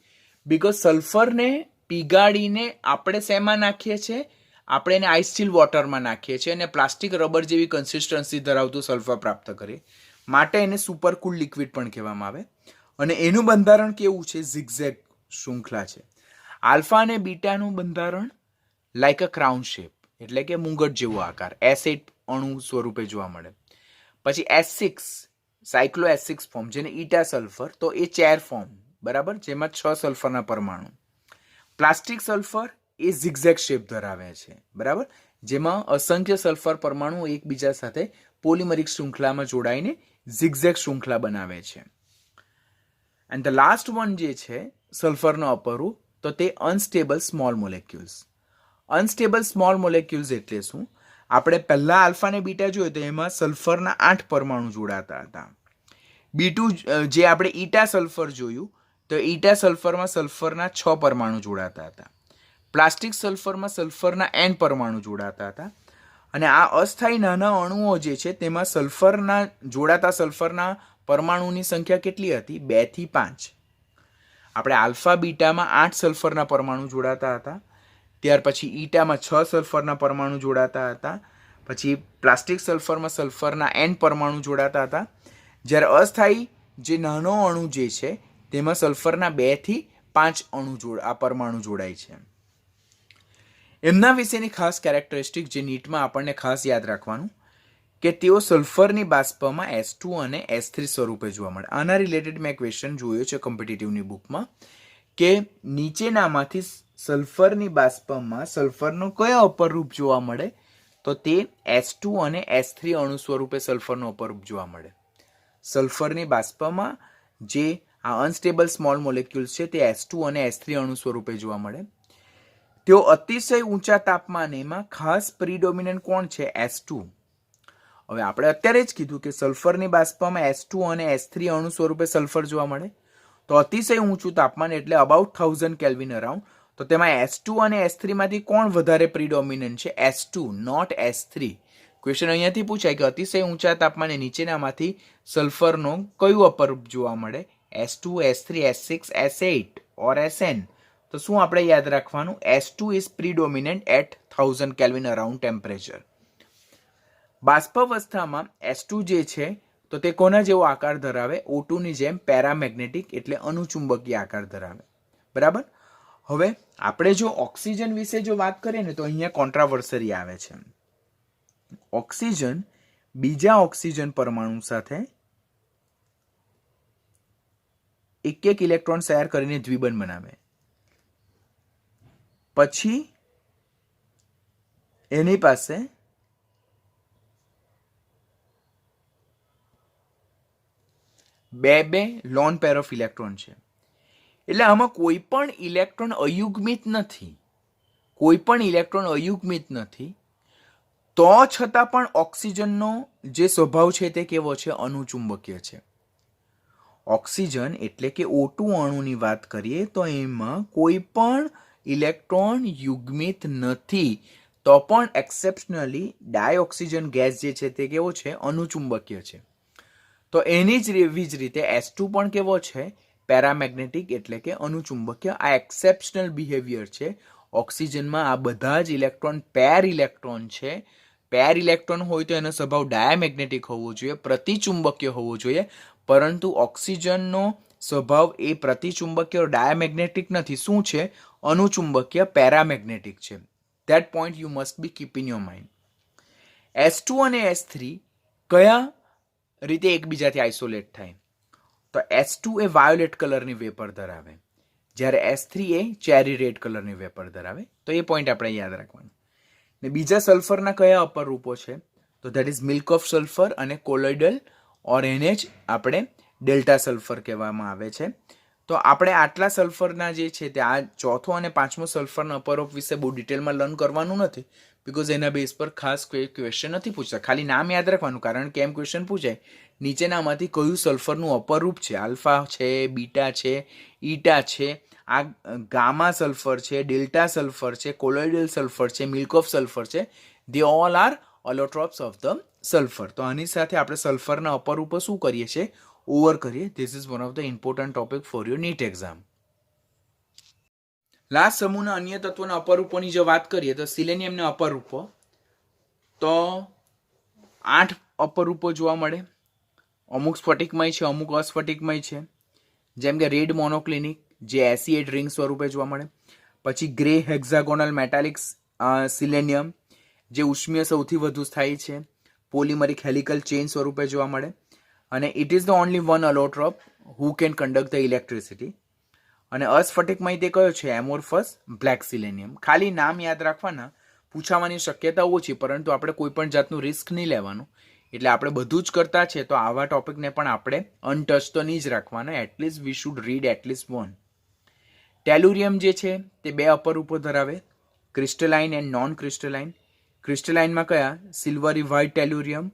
બીકોઝ સલ્ફરને પીગાળીને આપણે શેમાં નાખીએ છીએ? આપણે એને આઈસ ચીલ વોટરમાં નાખીએ છીએ અને પ્લાસ્ટિક રબર જેવી કન્સિસ્ટન્સી ધરાવતું સલ્ફર પ્રાપ્ત કરીએ, માટે એને સુપરકૂલ લિક્વિડ પણ કહેવામાં આવે. અને એનું બંધારણ કેવું છે? ઝિગઝેગ શૃંખલા છે. આલ્ફા અને બીટાનું બંધારણ લાઈક અ ક્રાઉન શેપ, એટલે કે મુંગટ જેવો આકાર, એસિડ અણુ સ્વરૂપે જોવા મળે. પછી S6 સાયક્લોએસિડ ફોર્મ, જેને ઈટા સલ્ફર, તો એ ચેર ફોર્મ, બરાબર, જેમાં 6 સલ્ફરના પરમાણુ. પ્લાસ્ટિક સલ્ફર એ ઝિગઝેગ શેપ ધરાવે છે, બરાબર, જેમાં અસંખ્ય સલ્ફર પરમાણુ એકબીજા સાથે પોલિમરિક શૃંખલામાં જોડાઈને ઝિગઝેગ શૃંખલા બનાવે છે. એન્ડ ધ લાસ્ટ વન જે છે સલ્ફરનો અપરૂપ, તો તે unstable small molecules. Unstable small molecules એટલે શું? આપણે પહેલા આલ્ફા અને બીટા જોયું તો એમાં સલ્ફરના 8 પરમાણુ જોડાતા હતા. જે આપણે ઈટા સલ્ફર જોયું તો ઈટા સલ્ફરમાં સલ્ફરના 6 પરમાણુ જોડાતા હતા. પ્લાસ્ટિક સલ્ફરમાં સલ્ફરના n પરમાણુ જોડાતા હતા. અને આ અસ્થાયી નાના અણુઓ જે છે તેમાં જોડાતા સલ્ફરના પરમાણુની સંખ્યા કેટલી હતી? 2 થી 5. આપણે આલ્ફા બીટામાં 8 સલ્ફરના પરમાણુ જોડાતા હતા. ત્યાર પછી ઈટામાં 6 સલ્ફરના પરમાણુ જોડાતા હતા. પછી પ્લાસ્ટિક સલ્ફરમાં સલ્ફરના n પરમાણુ જોડાતા હતા. જ્યારે અસ્થાયી જે નાનો અણુ જે છે તેમાં સલ્ફરના 2 થી 5 પરમાણુ જોડાય છે. એમના વિશેની ખાસ કેરેક્ટરિસ્ટિક જે નીટમાં આપણને ખાસ યાદ રાખવાનું કે તેઓ સલ્ફરની બાષ્પમાં S2 અને S3 સ્વરૂપે જોવા મળે. આના રિલેટેડ મેં ક્વેશ્ચન જોયો છે કોમ્પિટિટિવની બુકમાં કે નીચેનામાંથી સલ્ફરની બાષ્પમાં સલ્ફરનો કયો અપરૂપ જોવા મળે, તો તે S2 અને S3 અણુ સ્વરૂપે સલ્ફરનો અપરૂપ જોવા મળે. સલ્ફરની બાષ્પમાં જે આ અનસ્ટેબલ સ્મોલ મોલેક્યુલ્સ છે તે S2 અને S3 અણુ સ્વરૂપે જોવા મળે. તેઓ અતિશય ઊંચા તાપમાનેમાં ખાસ પ્રીડોમિનન્ટ કોણ છે? S2. હવે આપણે અત્યારે જ કીધું કે સલ્ફરની બાષ્પમાં S2 અને S3 અણુ સ્વરૂપે સલ્ફર જોવા મળે. તો અતિશય ઊંચું તાપમાન એટલે અબાઉટ 1000 કેલ્વિન અરાઉન્ડ. તો તેમાં S2 અને S3 માંથી કોણ વધારે પ્રીડોમિનન્ટ છે? S2, not S3. ક્વેશ્ચન અહીંયાથી પૂછાય કે અતિશય ઊંચા તાપમાને નીચેનામાંથી સલ્ફરનો કયું અપરૂપ જોવા મળે? S2, S3, S6, S8 ઓર Sn. તો શું આપણે યાદ રાખવાનું? S2 is predominant at 1000 kelvin around temperature. બાષ્પાવસ્થામાં S2 જે છે તો તે કોના જેવો આકાર ધરાવે? O2 ની જેમ પેરામેગ્નેટિક એટલે અનુચુંબકીય આકાર ધરાવે. બરાબર. હવે આપણે જો ઓક્સિજન વિશે જો વાત કરીએ ને તો અહીંયા કોન્ટ્રાવર્સરી આવે છે. ઓક્સિજન બીજા ઓક્સિજન પરમાણુ સાથે એક ઇલેક્ટ્રોન શેર કરીને દ્વિબંધ બનાવે, પછી એની પાસે બે લોન પેર ઓફ ઇલેક્ટ્રોન છે. એટલે આમાં કોઈ પણ ઇલેક્ટ્રોન અયુગ્મિત નથી, કોઈ પણ ઇલેક્ટ્રોન અયુગ્મિત નથી. તો છતાં પણ ઓક્સિજનનો જે સ્વભાવ છે તે કેવો છે? અનુચુંબકીય છે. ઓક્સિજન એટલે કે O2 અણુની વાત કરીએ તો એમાં કોઈ પણ ઇલેક્ટ્રોન યુગ્મિત નથી. તો પણ એક્સેપ્શનલી ડાયઓક્સિજન ગેસ જે છે તે કેવો છે? અનુચુંબકીય છે. તો એની જ એવી જ રીતે S2 પણ કેવો છે? પેરામેગ્નેટિક એટલે કે અનુચુંબકીય. આ એક્સેપ્શનલ બિહેવિયર છે. ઓક્સિજનમાં આ બધા જ ઇલેક્ટ્રોન પેર ઇલેક્ટ્રોન છે. પેર ઇલેક્ટ્રોન હોય તો એનો સ્વભાવ ડાયામેગ્નેટિક હોવો જોઈએ, પ્રતિચુંબકીય હોવો જોઈએ. પરંતુ ઓક્સિજનનો સ્વભાવ એ પ્રતિચુંબકીય ડાયામેગ્નેટિક નથી. શું છે? અનુચુંબકીય પેરામેગ્નેટિક છે. That point you must be keep in your mind. S2 અને S3 કયા રીતે એકબીજાથી આઇસોલેટ થાય? તો S2 એ વાયોલેટ કલરની વેપર ધરાવે, જ્યારે S3 એ ચેરી રેડ કલરની વેપર ધરાવે. તો એ પોઈન્ટ આપણે યાદ રાખવાનું. ને બીજા સલ્ફરના કયા અપરૂપો છે? તો that is milk of sulphur અને કોલોઇડલ, ઓર એને જ આપણે ડેલ્ટા સલ્ફર કહેવામાં આવે છે. તો આપણે આટલા સલ્ફરના જે છે તે આ ચોથો અને પાંચમો સલ્ફરના અપરૂપ વિશે બહુ ડિટેલમાં લર્ન કરવાનું નથી, બિકોઝ એના બેઝ પર ખાસ કોઈ ક્વેશ્ચન નથી પૂછતા. ખાલી નામ યાદ રાખવાનું, કારણ કે એમ ક્વેશ્ચન પૂછાય નીચેનામાંથી કયું સલ્ફરનું અપરૂપ છે? આલ્ફા છે, બીટા છે, ઈટા છે, આ ગામા સલ્ફર છે, ડેલ્ટા સલ્ફર છે, કોલોઇડલ સલ્ફર છે, મિલ્ક ઓફ સલ્ફર છે. They all are allotropes of the sulphur. તો આની સાથે આપણે સલ્ફરના અપરૂપો શું કરીએ છીએ? ઓવર કરીએ. This is one of the important topic for your NEET exam. Last સમૂહના અન્ય તત્વોના અપરૂપોની જો વાત કરીએ તો સિલેનિયમના અપરૂપો તો 8 અપરૂપો જોવા મળે. અમુક સ્ફટિકમય છે, અમુક અસ્ફટિકમય છે. જેમ કે રેડ મોનોક્લિનિક જે એસિડ રિંગ સ્વરૂપે જોવા મળે. પછી ગ્રે હેક્ઝાગોનલ મેટાલિક સિલેનિયમ જે ઉષ્મીય સૌથી વધુ સ્થાયી છે, પોલિમરિક હેલિકલ ચેઇન સ્વરૂપે જોવા મળે. અને it is the only one allotrope who can conduct the electricity. અને અસ્ફટિકમય તે કયો છે? Amorphous black selenium. ખાલી નામ યાદ રાખવાના, પૂછાવાની શક્યતા ઓછી, પરંતુ આપણે કોઈ પણ જાતનું રિસ્ક નહીં લેવાનું. એટલે આપણે બધું જ કરતા છે તો આવા ટોપિકને પણ આપણે અનટચ તો નહીં જ રાખવાના. At least we should read at least one. Tellurium જે છે તે 2 અપરૂપો ધરાવે, ક્રિસ્ટલાઇન એન્ડ નોન ક્રિસ્ટલાઇન. ક્રિસ્ટલાઇનમાં કયા? સિલ્વરી વ્હાઇટ ટેલુરિયમ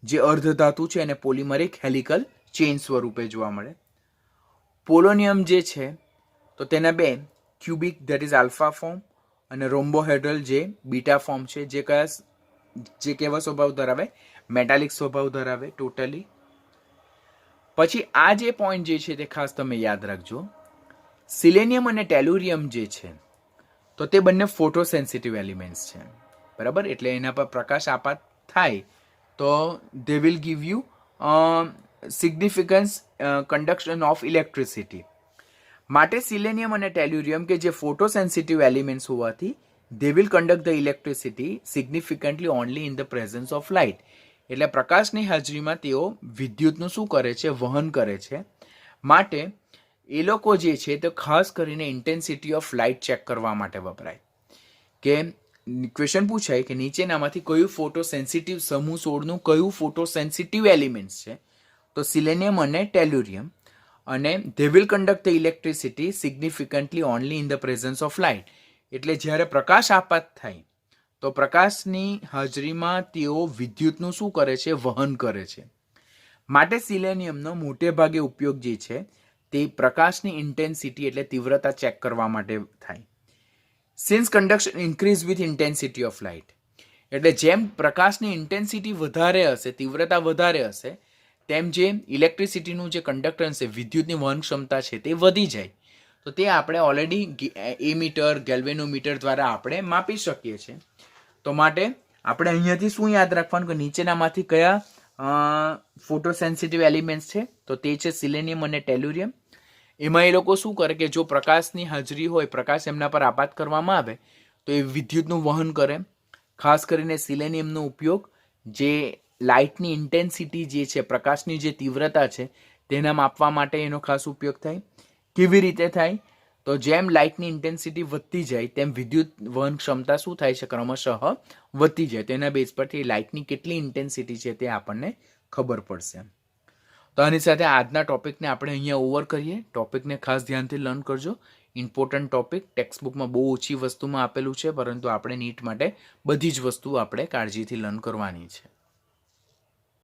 જે અર્ધધાતુ છે અને પોલિમરિક હેલિકલ ચેઇન સ્વરૂપે જોવા મળે. પોલોનિયમ જે છે તો તેના 2 cubic that is alpha form અને રોમ્બોહેડ્રલ જે બીટા ફોર્મ છે. જે કેવા સ્વભાવ ધરાવે? મેટાલિક સ્વભાવ ધરાવે ટોટલી. પછી આ જે પોઈન્ટ જે છે તે ખાસ તમે યાદ રાખજો. સિલેનિયમ અને ટેલુરિયમ જે છે તો તે બંને ફોટોસેન્સિટિવ એલિમેન્ટ્સ છે. બરાબર. એટલે એના પર પ્રકાશ આપાત થાય તો they will give you significance conduction of electricity. માટે સિલેનિયમ અને ટેલ્યુરિયમ કે જે ફોટોસેન્સિટિવ એલિમેન્ટ્સ હોવાથી they will conduct the electricity significantly only in the presence of light. એટલે પ્રકાશની હાજરીમાં તેઓ વિદ્યુતનું શું કરે છે? વહન કરે છે. માટે એ લોકો જે છે તે ખાસ કરીને ઇન્ટેન્સિટી ઓફ લાઇટ ચેક કરવા માટે વપરાય. કે ક્વેશ્ચન પૂછાય કે નીચેનામાંથી કયું ફોટો સેન્સિટિવ સમૂહ 16નું કયું ફોટો સેન્સિટિવ એલિમેન્ટ્સ છે? તો સિલેનિયમ અને ટેલ્યુરિયમ. અને they will conduct the electricity significantly only in the presence of light. એટલે જ્યારે પ્રકાશ આપાત થાય તો પ્રકાશની હાજરીમાં તેઓ વિદ્યુતનું શું કરે છે? વહન કરે છે. માટે સિલેનિયમનો મોટે ભાગે ઉપયોગ જે છે તે પ્રકાશની ઇન્ટેન્સિટી એટલે તીવ્રતા ચેક કરવા માટે થાય. Since conduction increase with intensity of light, એટલે જેમ પ્રકાશની ઇન્ટેન્સિટી વધારે હશે, તીવ્રતા વધારે હશે, તેમ જે ઇલેક્ટ્રિસિટીનું જે કન્ડક્ટન્સ છે, વિદ્યુતની વહન ક્ષમતા છે તે વધી જાય. તો તે આપણે ઓલરેડી એમીટર, ગેલ્વેનોમીટર દ્વારા આપણે માપી શકીએ છીએ. તો માટે આપણે અહીંયાથી શું યાદ રાખવાનું કે નીચેનામાંથી કયા ફોટો સેન્સિટિવ એલિમેન્ટ્સ છે? તો તે છે સિલેનિયમ અને ટેલ્યુરિયમ. એમાં એ લોકો શું કરે કે જો પ્રકાશની હાજરી હોય, પ્રકાશ એમના પર આપાત કરવામાં આવે તો એ વિદ્યુતનું વહન કરે. ખાસ કરીને સિલેનિયમનો ઉપયોગ જે લાઇટની ઇન્ટેન્સિટી જે છે, પ્રકાશની જે તીવ્રતા છે તેના માપવા માટે એનો ખાસ ઉપયોગ થાય. કેવી રીતે થાય? તો જેમ લાઇટની ઇન્ટેન્સિટી વધતી જાય તેમ વિદ્યુત વહન ક્ષમતા શું થાય છે? ક્રમશઃ વધતી જાય. તેના બેઝ પરથી લાઇટની કેટલી ઇન્ટેન્સિટી છે તે આપણને ખબર પડશે. તો આની સાથે આજના ટોપિકને આપણે અહીંયા ઓવર કરીએ. ટોપિકને ખાસ ધ્યાનથી લર્ન કરજો. ઇમ્પોર્ટન્ટ ટોપિક, ટેક્સ્ટબુકમાં બહુ ઓછી વસ્તુમાં આપેલું છે, પરંતુ આપણે નીટ માટે બધી જ વસ્તુ આપણે કાળજીથી લર્ન કરવાની છે.